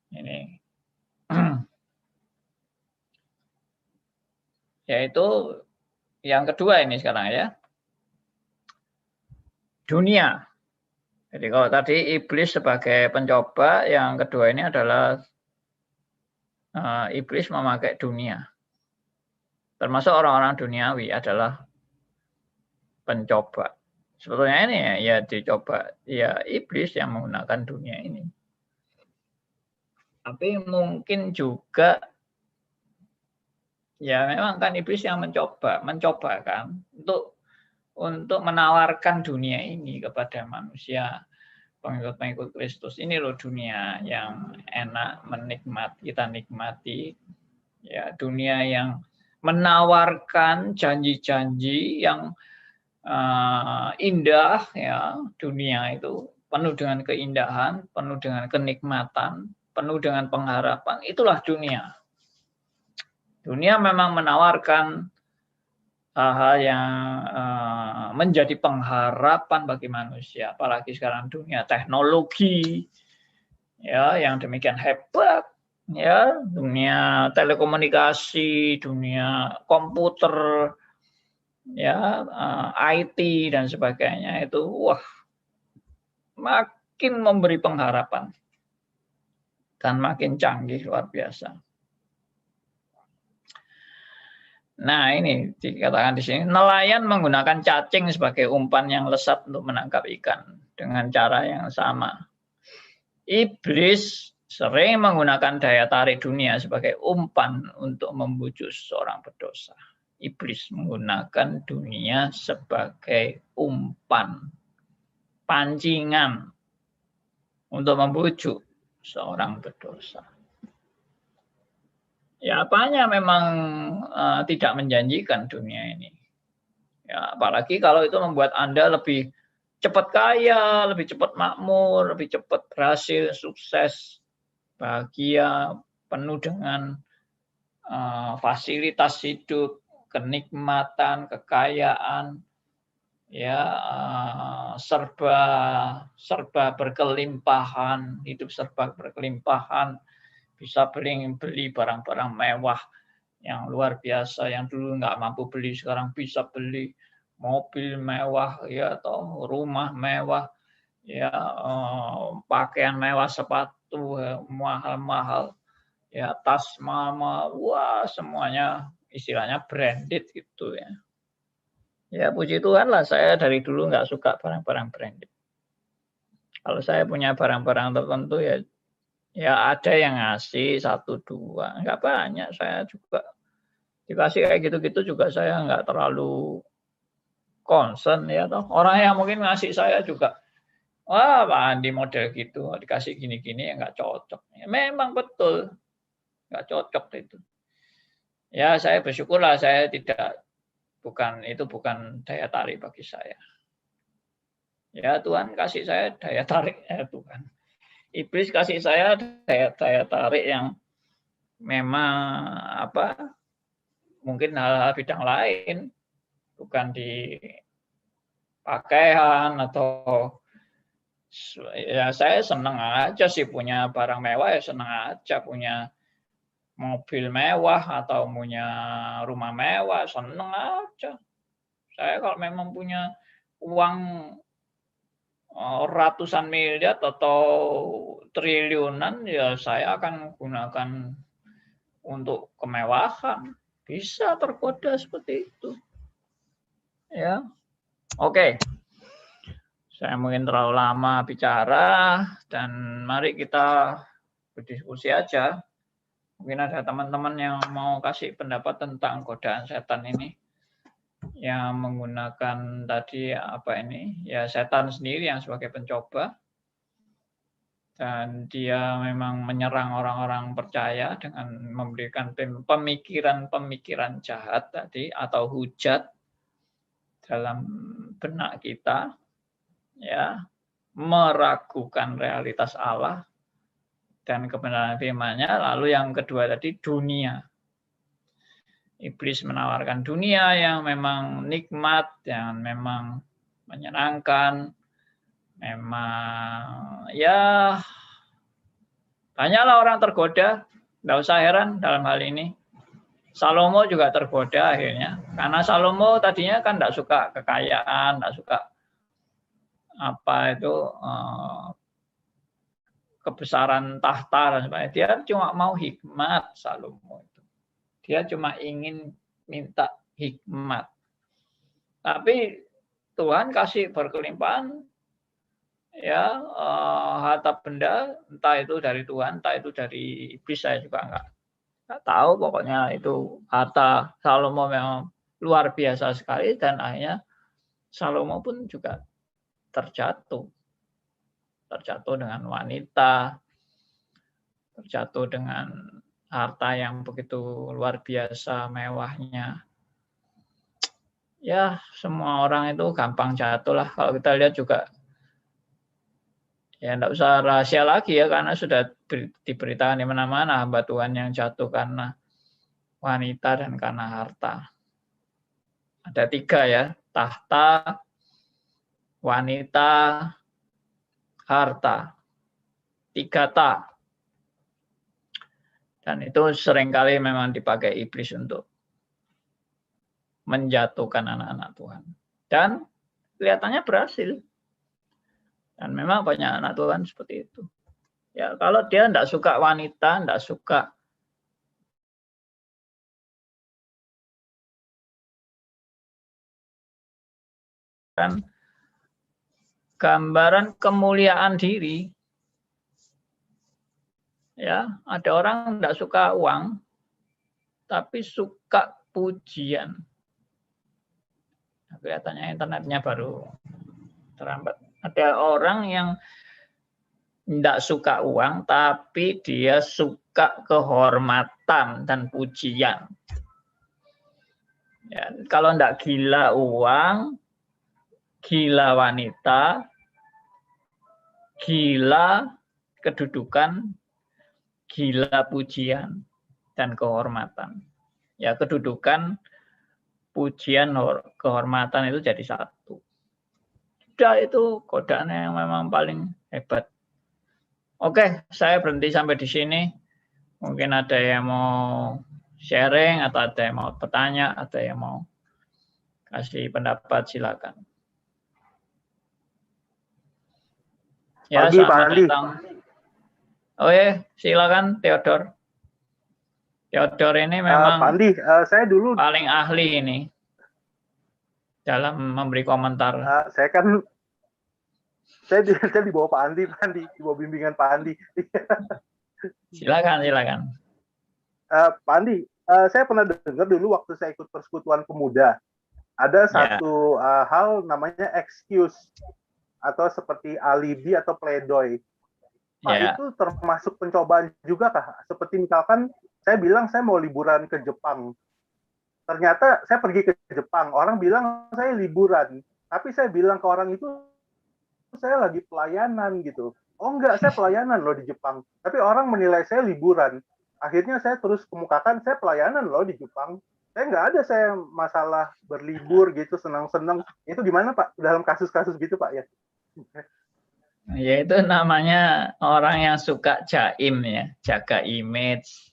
Ini. Yaitu yang kedua ini sekarang ya. Dunia. Jadi kalau tadi iblis sebagai pencoba, yang kedua ini adalah iblis memakai dunia. Termasuk orang-orang duniawi adalah pencoba. Sebetulnya ini ya dicoba, ya iblis yang menggunakan dunia ini. Tapi mungkin juga ya memang kan iblis yang mencoba kan untuk menawarkan dunia ini kepada manusia pengikut-pengikut Kristus. Ini loh dunia yang enak kita nikmati. Ya, dunia yang menawarkan janji-janji yang indah ya, dunia itu penuh dengan keindahan, penuh dengan kenikmatan, penuh dengan pengharapan. Itulah dunia. Dunia memang menawarkan hal-hal yang menjadi pengharapan bagi manusia, apalagi sekarang dunia teknologi ya yang demikian hebat ya, dunia telekomunikasi, dunia komputer ya, IT dan sebagainya itu wah makin memberi pengharapan dan makin canggih luar biasa. Nah, ini dikatakan di sini, nelayan menggunakan cacing sebagai umpan yang lesat untuk menangkap ikan dengan cara yang sama. Iblis sering menggunakan daya tarik dunia sebagai umpan untuk membujuk seorang berdosa. Iblis menggunakan dunia sebagai umpan, pancingan untuk membujuk seorang berdosa. Ya, apanya memang tidak menjanjikan dunia ini. Ya, apalagi kalau itu membuat Anda lebih cepat kaya, lebih cepat makmur, lebih cepat berhasil, sukses, bahagia, penuh dengan fasilitas hidup, kenikmatan, kekayaan, ya serba berkelimpahan, hidup serba berkelimpahan, bisa beli barang-barang mewah yang luar biasa, yang dulu nggak mampu beli sekarang bisa beli, mobil mewah, ya atau rumah mewah, ya pakaian mewah, sepatu mahal-mahal, ya tas mama, wah semuanya istilahnya branded gitu ya. Ya puji Tuhan lah, saya dari dulu nggak suka barang-barang branded. Kalau saya punya barang-barang tertentu ya ada yang ngasih 1, 2, nggak banyak. Saya juga dikasih kayak gitu-gitu juga saya nggak terlalu concern ya toh. Orang yang mungkin ngasih saya juga, wah Pak Andi model gitu, dikasih gini-gini ya nggak cocok. Ya, memang betul nggak cocok itu. Ya saya bersyukurlah saya bukan daya tarik bagi saya. Ya Tuhan kasih saya daya tarik, ya Tuhan. Iblis kasih saya daya tarik yang memang mungkin hal-hal bidang lain, bukan di pakaian atau ya saya senang aja sih punya barang mewah, ya senang aja punya mobil mewah atau punya rumah mewah, senang aja. Saya kalau memang punya uang ratusan miliar atau triliunan, ya saya akan gunakan untuk kemewahan. Bisa tergoda seperti itu. Ya, oke. Saya mungkin terlalu lama bicara, dan mari kita berdiskusi aja. Mungkin ada teman-teman yang mau kasih pendapat tentang godaan setan ini, yang menggunakan tadi ya setan sendiri yang sebagai pencoba, dan dia memang menyerang orang-orang percaya dengan memberikan pemikiran-pemikiran jahat tadi atau hujat dalam benak kita, ya, meragukan realitas Allah dan kebenaran firman-Nya. Lalu yang kedua tadi dunia. Iblis menawarkan dunia yang memang nikmat, yang memang menyenangkan, memang ya banyaklah orang tergoda, tidak usah heran dalam hal ini. Salomo juga tergoda akhirnya, karena Salomo tadinya kan tidak suka kekayaan, tidak suka kebesaran tahta dan sebagainya. Dia cuma mau hikmat. Salomo itu, dia cuma ingin minta hikmat. Tapi Tuhan kasih berkelimpahan, ya, harta benda, entah itu dari Tuhan, entah itu dari iblis, saya juga nggak tahu. Pokoknya itu harta Salomo memang luar biasa sekali, dan akhirnya Salomo pun juga terjatuh dengan wanita, terjatuh dengan harta yang begitu luar biasa mewahnya. Ya, semua orang itu gampang jatuh lah. Kalau kita lihat juga, ya enggak usah rahasia lagi ya, karena sudah diberitakan di mana-mana hamba Tuhan yang jatuh karena wanita dan karena harta. Ada 3 ya, tahta, wanita, harta. 3 ta. Dan itu seringkali memang dipakai iblis untuk menjatuhkan anak-anak Tuhan. Dan kelihatannya berhasil. Dan memang banyak anak Tuhan seperti itu. Ya, kalau dia tidak suka wanita, tidak suka gambaran kemuliaan diri. Ya, ada orang tidak suka uang, tapi suka pujian. Nah, kelihatannya internetnya baru terlambat. Ada orang yang tidak suka uang, tapi dia suka kehormatan dan pujian. Ya, kalau tidak gila uang, gila wanita, gila kedudukan, gila pujian. dan kehormatan. Ya, kedudukan, pujian, kehormatan itu jadi satu. Sudah, itu godaan yang memang paling hebat. Oke, saya berhenti sampai di sini. Mungkin ada yang mau sharing, atau ada yang mau bertanya, ada yang mau kasih pendapat, silakan. Ya, Pagi, Pak selamat Andi. datang. Oh ya, silakan Theodor. Theodor ini memang Pak Andi, saya dulu, paling ahli ini dalam memberi komentar. saya kan, saya di bawah Pak Andi, di bawah bimbingan Pak Andi. Silakan. Pak Andi, saya pernah dengar dulu waktu saya ikut persekutuan pemuda, ada satu hal namanya excuse atau seperti alibi atau pledoi. Pak, itu termasuk pencobaan juga kah? Seperti misalkan saya bilang saya mau liburan ke Jepang. Ternyata saya pergi ke Jepang, orang bilang saya liburan. Tapi saya bilang ke orang itu, saya lagi pelayanan gitu. Oh enggak, saya pelayanan loh di Jepang. Tapi orang menilai saya liburan. Akhirnya saya terus kemukakan, saya pelayanan loh di Jepang. Saya nggak ada saya masalah berlibur gitu, senang-senang. Itu gimana Pak, dalam kasus-kasus gitu Pak ya? Ya, itu namanya orang yang suka jaim ya, jaga image.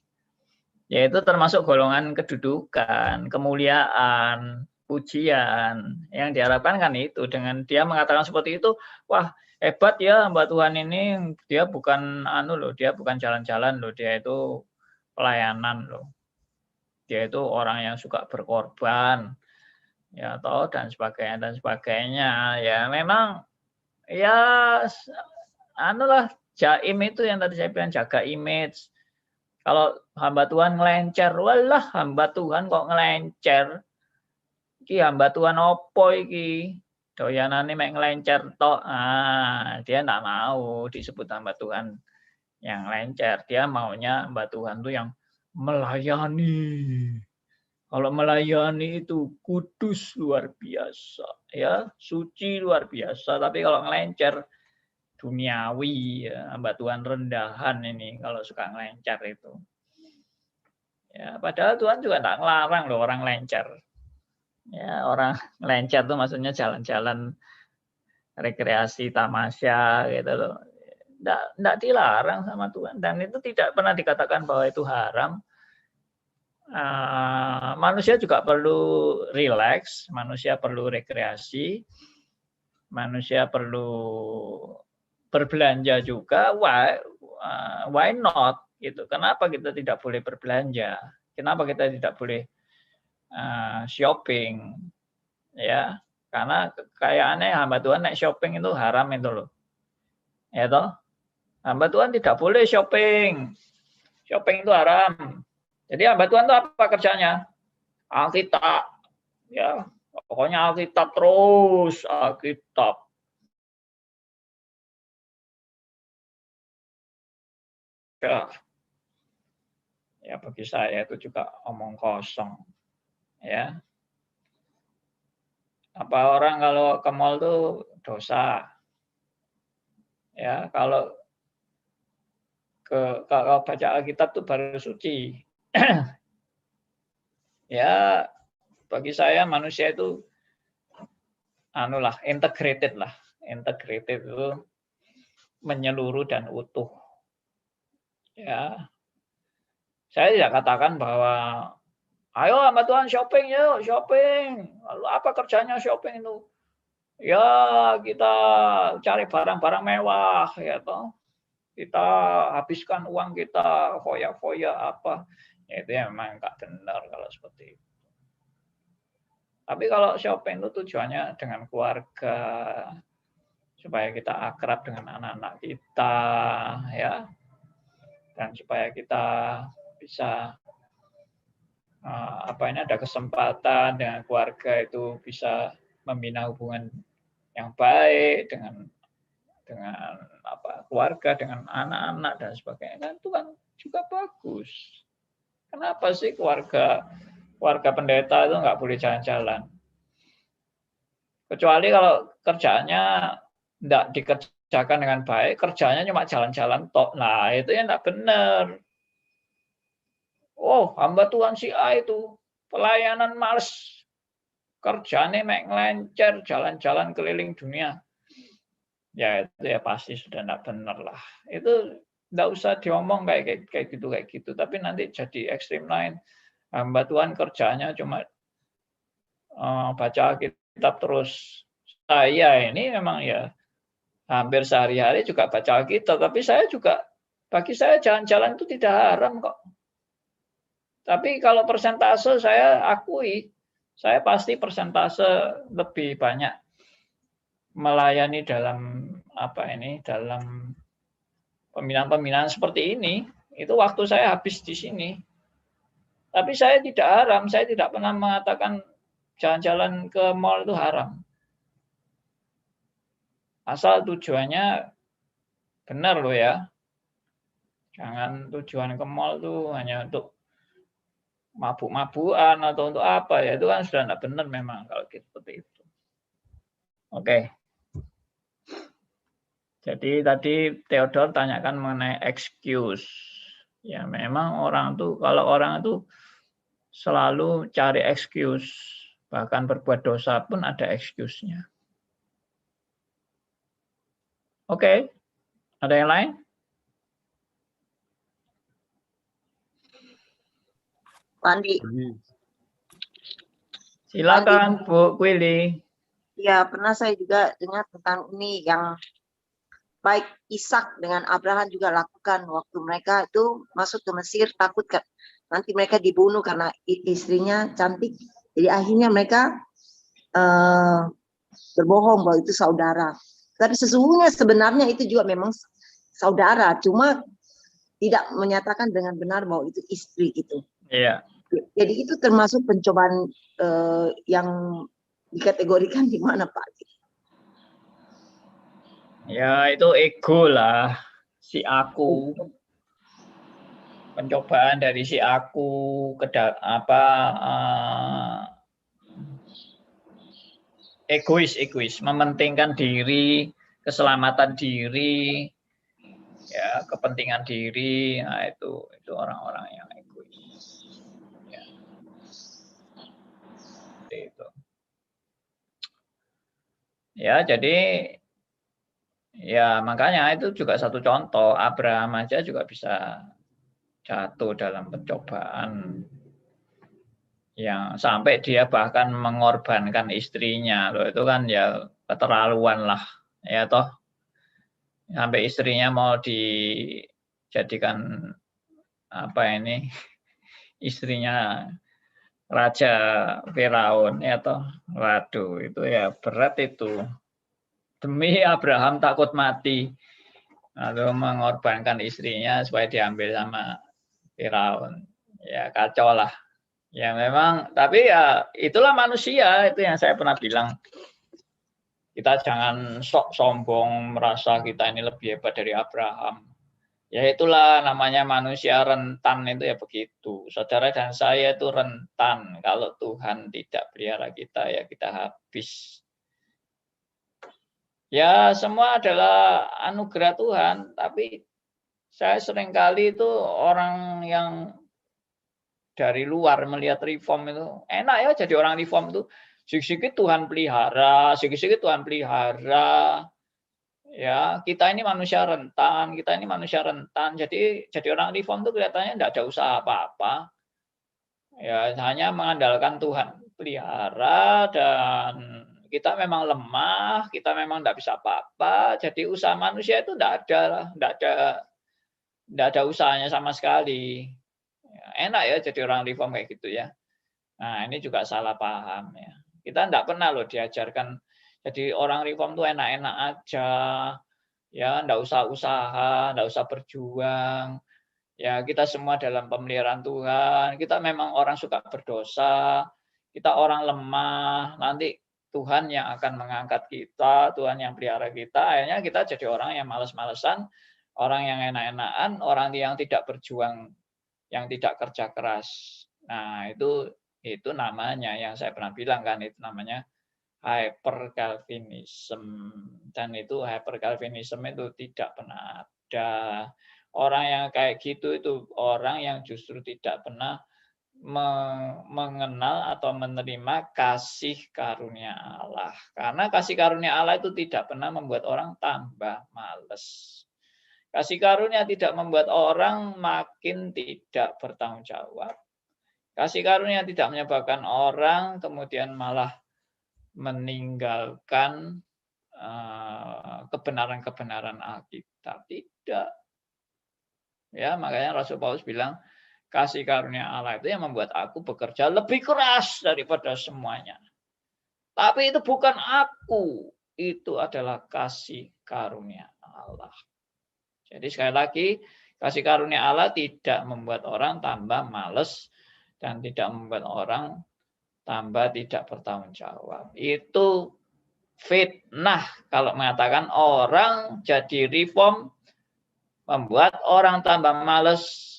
Ya, itu termasuk golongan kedudukan, kemuliaan, pujian. Yang diharapkan kan itu, dengan dia mengatakan seperti itu, wah hebat ya hamba Tuhan ini, dia bukan dia bukan jalan-jalan loh, dia itu pelayanan loh. Dia itu orang yang suka berkorban. Ya toh, dan sebagainya. Ya memang ya jaim itu yang tadi saya bilang, jaga image. Kalau hamba Tuhan ngelencer, walah hamba Tuhan kok ngelencer. Iki hamba Tuhan opo iki? Doyanane mek ngelencer tok. Dia enggak mau disebut hamba Tuhan yang lencer. Dia maunya hamba Tuhan tuh yang melayani. Kalau melayani itu kudus luar biasa, ya, suci luar biasa. Tapi kalau ngelencer duniawi, ya, hamba Tuhan rendahan ini kalau suka ngelencer itu. Ya, padahal Tuhan juga enggak ngelarang loh orang lencer. Ya, orang ngelencer itu maksudnya jalan-jalan rekreasi, tamasya gitu loh. Enggak dilarang sama Tuhan, dan itu tidak pernah dikatakan bahwa itu haram. Manusia juga perlu rileks, manusia perlu rekreasi, manusia perlu berbelanja juga. Why not? Gitu. Kenapa kita tidak boleh berbelanja? Kenapa kita tidak boleh shopping? Ya, karena kayaknya hamba Tuhan naik shopping itu haram itu loh. Ya toh? Hamba Tuhan tidak boleh shopping. Shopping itu haram. Jadi hamba Tuhan itu apa kerjanya? Alkitab. Ya, pokoknya Alkitab terus, Alkitab. Ya, bagi saya itu juga omong kosong. Ya. Apa orang kalau ke mall itu dosa? Ya, kalau baca Alkitab itu baru suci. Ya, bagi saya manusia itu integrated lah. Integrated itu menyeluruh dan utuh. Ya. Saya tidak katakan bahwa ayo hamba Tuhan shopping yuk, shopping. Lalu apa kerjanya shopping itu? Ya, kita cari barang-barang mewah ya toh. Kita habiskan uang kita foya-foya apa. Ya, itu memang enggak benar kalau seperti itu. Tapi kalau shopping itu tujuannya dengan keluarga, supaya kita akrab dengan anak-anak kita, ya, dan supaya kita bisa ada kesempatan dengan keluarga itu bisa membina hubungan yang baik dengan keluarga, dengan anak-anak dan sebagainya. Kan itu kan juga bagus. Kenapa sih keluarga pendeta itu nggak boleh jalan-jalan? Kecuali kalau kerjanya nggak dikerjakan dengan baik, kerjanya cuma jalan-jalan tok. Nah, itu yang nggak benar. Oh, hamba Tuhan si A itu pelayanan males, kerjanya mek ngelencer, jalan-jalan keliling dunia. Ya itu ya pasti sudah tidak benar lah. Itu tidak usah diomong kayak gitu. Tapi nanti jadi ekstrim lain. Hamba Tuhan kerjanya cuma baca kitab terus. Saya ini memang ya hampir sehari-hari juga baca kitab. Tapi bagi saya jalan-jalan itu tidak haram kok. Tapi kalau persentase saya akui, saya pasti persentase lebih banyak melayani dalam dalam pembinaan-pembinaan seperti ini, itu waktu saya habis di sini. Tapi saya tidak haram, saya tidak pernah mengatakan jalan-jalan ke mall itu haram. Asal tujuannya benar loh ya. Jangan tujuan ke mall itu hanya untuk mabuk-mabukan atau untuk apa ya, itu kan sudah tidak benar memang kalau seperti itu. Oke. Jadi tadi Theodore tanyakan mengenai excuse. Ya memang kalau orang itu selalu cari excuse, bahkan berbuat dosa pun ada excuse-nya. Oke. Ada yang lain? Pak Andi. Silakan Bu Willy. Ya, pernah saya juga dengar tentang ini yang baik Ishak dengan Abraham juga lakukan waktu mereka itu masuk ke Mesir, takut nanti mereka dibunuh karena istrinya cantik. Jadi akhirnya mereka berbohong bahwa itu saudara. Tapi sesungguhnya sebenarnya itu juga memang saudara, cuma tidak menyatakan dengan benar bahwa itu istri gitu. Iya. Jadi itu termasuk pencobaan yang dikategorikan di mana Pak? Ya itu ego lah, si aku. Pencobaan dari si aku egois, mementingkan diri, keselamatan diri, ya kepentingan diri. Nah itu orang-orang yang egois. Ya. Seperti itu. Ya jadi ya makanya itu juga satu contoh. Abraham aja juga bisa jatuh dalam pencobaan yang sampai dia bahkan mengorbankan istrinya loh, itu kan ya keterlaluan lah ya toh, sampai istrinya mau dijadikan istrinya Raja Firaun ya toh. Waduh itu ya berat itu, demi Abraham takut mati lalu mengorbankan istrinya supaya diambil sama Firaun, ya kacau lah. Ya memang, tapi ya itulah manusia, itu yang saya pernah bilang. Kita jangan sok sombong merasa kita ini lebih hebat dari Abraham. Ya itulah namanya manusia rentan, itu ya begitu. Saudara dan saya itu rentan, kalau Tuhan tidak pelihara kita ya kita habis. Ya semua adalah anugerah Tuhan, tapi saya seringkali itu orang yang dari luar melihat reform itu enak ya, jadi orang reform itu sedikit-sedikit Tuhan pelihara, sedikit-sedikit Tuhan pelihara. Ya, kita ini manusia rentan, jadi orang reform itu kelihatannya tidak ada usaha apa-apa. Ya, hanya mengandalkan Tuhan pelihara, dan kita memang lemah, kita memang tidak bisa apa-apa. Jadi usaha manusia itu tidak ada usahanya sama sekali. Enak ya jadi orang reform kayak gitu ya. Nah ini juga salah paham ya. Kita tidak pernah loh diajarkan jadi orang reform tuh enak-enak aja, ya tidak usah usaha, tidak usah berjuang. Ya kita semua dalam pemeliharaan Tuhan. Kita memang orang suka berdosa, kita orang lemah. Nanti Tuhan yang akan mengangkat kita, Tuhan yang pelihara kita. Akhirnya kita jadi orang yang malas-malesan, orang yang enak-enakan, orang yang tidak berjuang, yang tidak kerja keras. Nah, itu namanya yang saya pernah bilang kan, itu namanya hyper Calvinism. Dan itu hyper Calvinism itu tidak pernah ada. Orang yang kayak gitu itu orang yang justru tidak pernah mengenal atau menerima kasih karunia Allah. Karena kasih karunia Allah itu tidak pernah membuat orang tambah males. Kasih karunia tidak membuat orang makin tidak bertanggung jawab. Kasih karunia tidak menyebabkan orang kemudian malah meninggalkan kebenaran-kebenaran Alkitab. Tidak. Ya, makanya Rasul Paulus bilang, kasih karunia Allah itu yang membuat aku bekerja lebih keras daripada semuanya. Tapi itu bukan aku, itu adalah kasih karunia Allah. Jadi sekali lagi, kasih karunia Allah tidak membuat orang tambah males dan tidak membuat orang tambah tidak bertanggung jawab. Itu fitnah kalau mengatakan orang jadi reform membuat orang tambah males.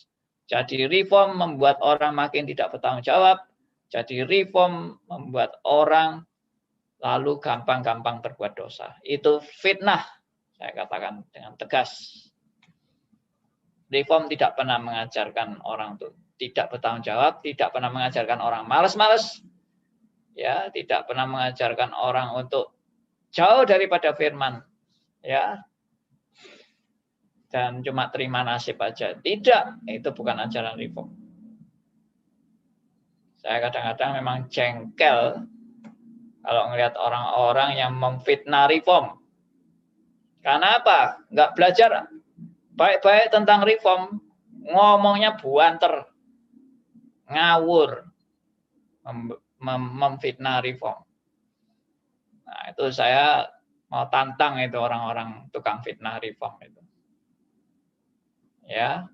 Jadi reform membuat orang makin tidak bertanggung jawab. Jadi reform membuat orang lalu gampang-gampang berbuat dosa. Itu fitnah, saya katakan dengan tegas. Reform tidak pernah mengajarkan orang untuk tidak bertanggung jawab, tidak pernah mengajarkan orang malas-malas, ya, tidak pernah mengajarkan orang untuk jauh daripada firman, ya, dan cuma terima nasib aja. Tidak, itu bukan ajaran reform. Saya kadang-kadang memang jengkel kalau melihat orang-orang yang memfitnah reform. Karena apa? Nggak belajar baik-baik tentang reform, ngomongnya buanter, ngawur, memfitnah reform. Nah, itu saya mau tantang itu orang-orang tukang fitnah reform itu. Ya,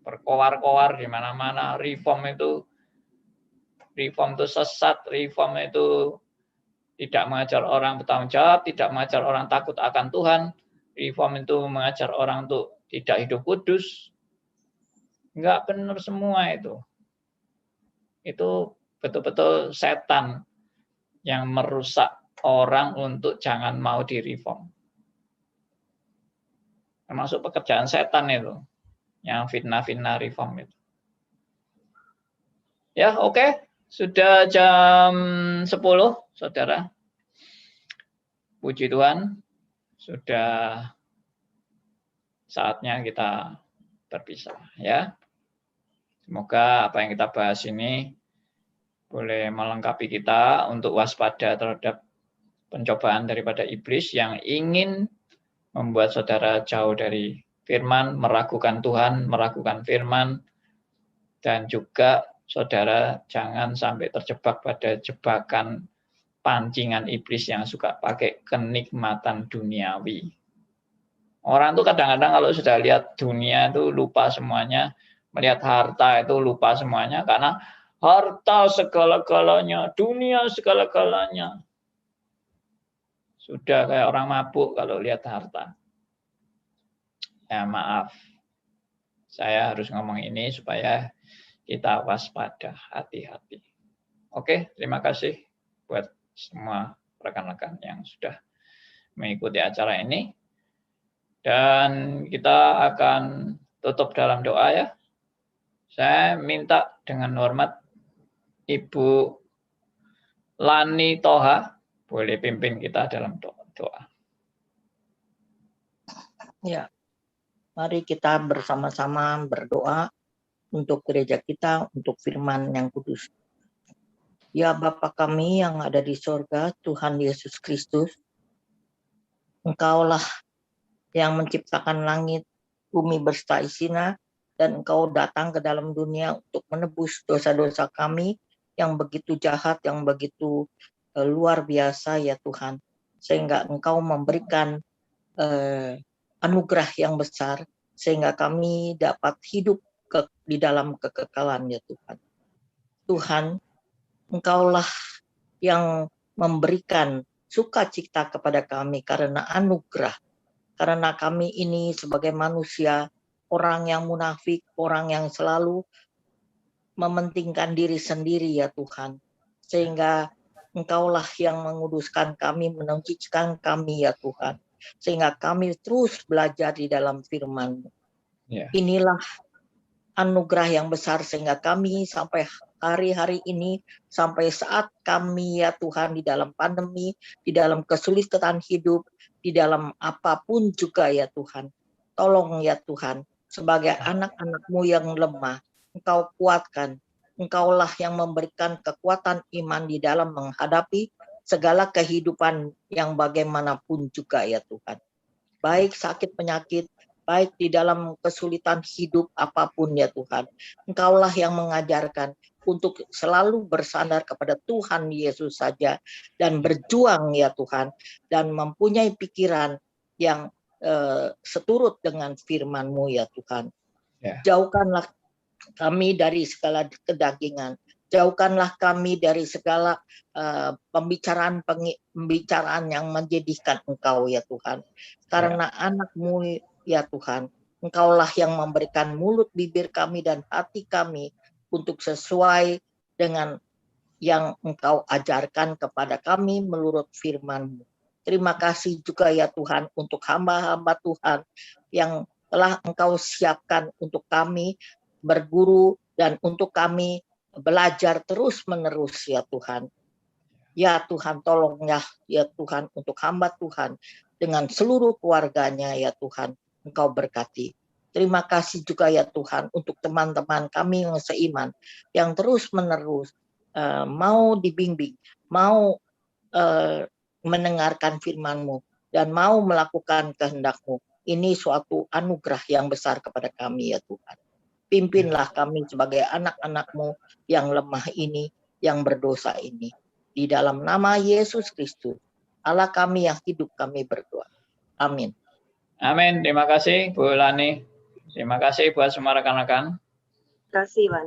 berkoar-koar di mana-mana. Reform itu sesat, reform itu tidak mengajar orang bertanggung jawab, tidak mengajar orang takut akan Tuhan. Reform itu mengajar orang untuk tidak hidup kudus. Enggak benar semua itu. Itu betul-betul setan yang merusak orang untuk jangan mau direform. Termasuk pekerjaan setan itu, yang fitnah-fitnah reform itu. Ya, oke. Sudah jam 10, saudara. Puji Tuhan, sudah saatnya kita berpisah. Ya. Semoga apa yang kita bahas ini boleh melengkapi kita untuk waspada terhadap pencobaan daripada iblis yang ingin membuat saudara jauh dari firman, meragukan Tuhan, meragukan firman, dan juga saudara jangan sampai terjebak pada jebakan pancingan iblis yang suka pakai kenikmatan duniawi. Orang tuh kadang-kadang kalau sudah lihat dunia itu lupa semuanya, melihat harta itu lupa semuanya, karena harta segala-galanya, dunia segala-galanya. Sudah kayak orang mabuk kalau lihat harta. Ya maaf, saya harus ngomong ini supaya kita waspada, hati-hati. Oke, terima kasih buat semua rekan-rekan yang sudah mengikuti acara ini. Dan kita akan tutup dalam doa ya. Saya minta dengan hormat Ibu Lani Toha boleh pimpin kita dalam doa. Ya, mari kita bersama-sama berdoa untuk gereja kita, untuk firman yang kudus. Ya Bapa kami yang ada di sorga, Tuhan Yesus Kristus, Engkaulah yang menciptakan langit, bumi berserta isinya, dan Engkau datang ke dalam dunia untuk menebus dosa-dosa kami yang begitu jahat, yang begitu luar biasa ya Tuhan. Sehingga Engkau memberikan anugerah yang besar, sehingga kami dapat hidup di dalam kekekalan ya Tuhan. Tuhan, Engkaulah yang memberikan sukacita kepada kami karena anugerah. Karena kami ini sebagai manusia, orang yang munafik, orang yang selalu mementingkan diri sendiri ya Tuhan. Sehingga Engkaulah yang menguduskan kami, menuncikan kami ya Tuhan. Sehingga kami terus belajar di dalam firman-Mu. Ya. Inilah anugerah yang besar sehingga kami sampai hari-hari ini, sampai saat kami ya Tuhan di dalam pandemi, di dalam kesulitan hidup, di dalam apapun juga ya Tuhan. Tolong ya Tuhan, sebagai anak-anak-Mu yang lemah, Engkau kuatkan. Engkaulah yang memberikan kekuatan iman di dalam menghadapi segala kehidupan yang bagaimanapun juga ya Tuhan. Baik sakit penyakit, baik di dalam kesulitan hidup apapun ya Tuhan. Engkaulah yang mengajarkan untuk selalu bersandar kepada Tuhan Yesus saja dan berjuang ya Tuhan, dan mempunyai pikiran yang seturut dengan firman-Mu ya Tuhan. Ya. Jauhkanlah kami dari segala kedagingan, jauhkanlah kami dari segala pembicaraan yang menjadikan Engkau ya Tuhan. Karena anak-Mu ya Tuhan, Engkaulah yang memberikan mulut bibir kami dan hati kami untuk sesuai dengan yang Engkau ajarkan kepada kami menurut firman-Mu. Terima kasih juga ya Tuhan untuk hamba-hamba Tuhan yang telah Engkau siapkan untuk kami berguru dan untuk kami belajar terus-menerus ya Tuhan. Ya Tuhan, tolong ya Tuhan untuk hamba Tuhan dengan seluruh keluarganya ya Tuhan, Engkau berkati. Terima kasih juga ya Tuhan untuk teman-teman kami yang seiman, yang terus-menerus mau dibimbing, mau mendengarkan firman-Mu, dan mau melakukan kehendak-Mu. Ini suatu anugerah yang besar kepada kami ya Tuhan. Pimpinlah kami sebagai anak-anak-Mu yang lemah ini, yang berdosa ini. Di dalam nama Yesus Kristus, Allah kami yang hidup, kami berdoa. Amin. Amin. Terima kasih Bu Lani. Terima kasih buat semua rekan-rekan. Terima kasih, Pak.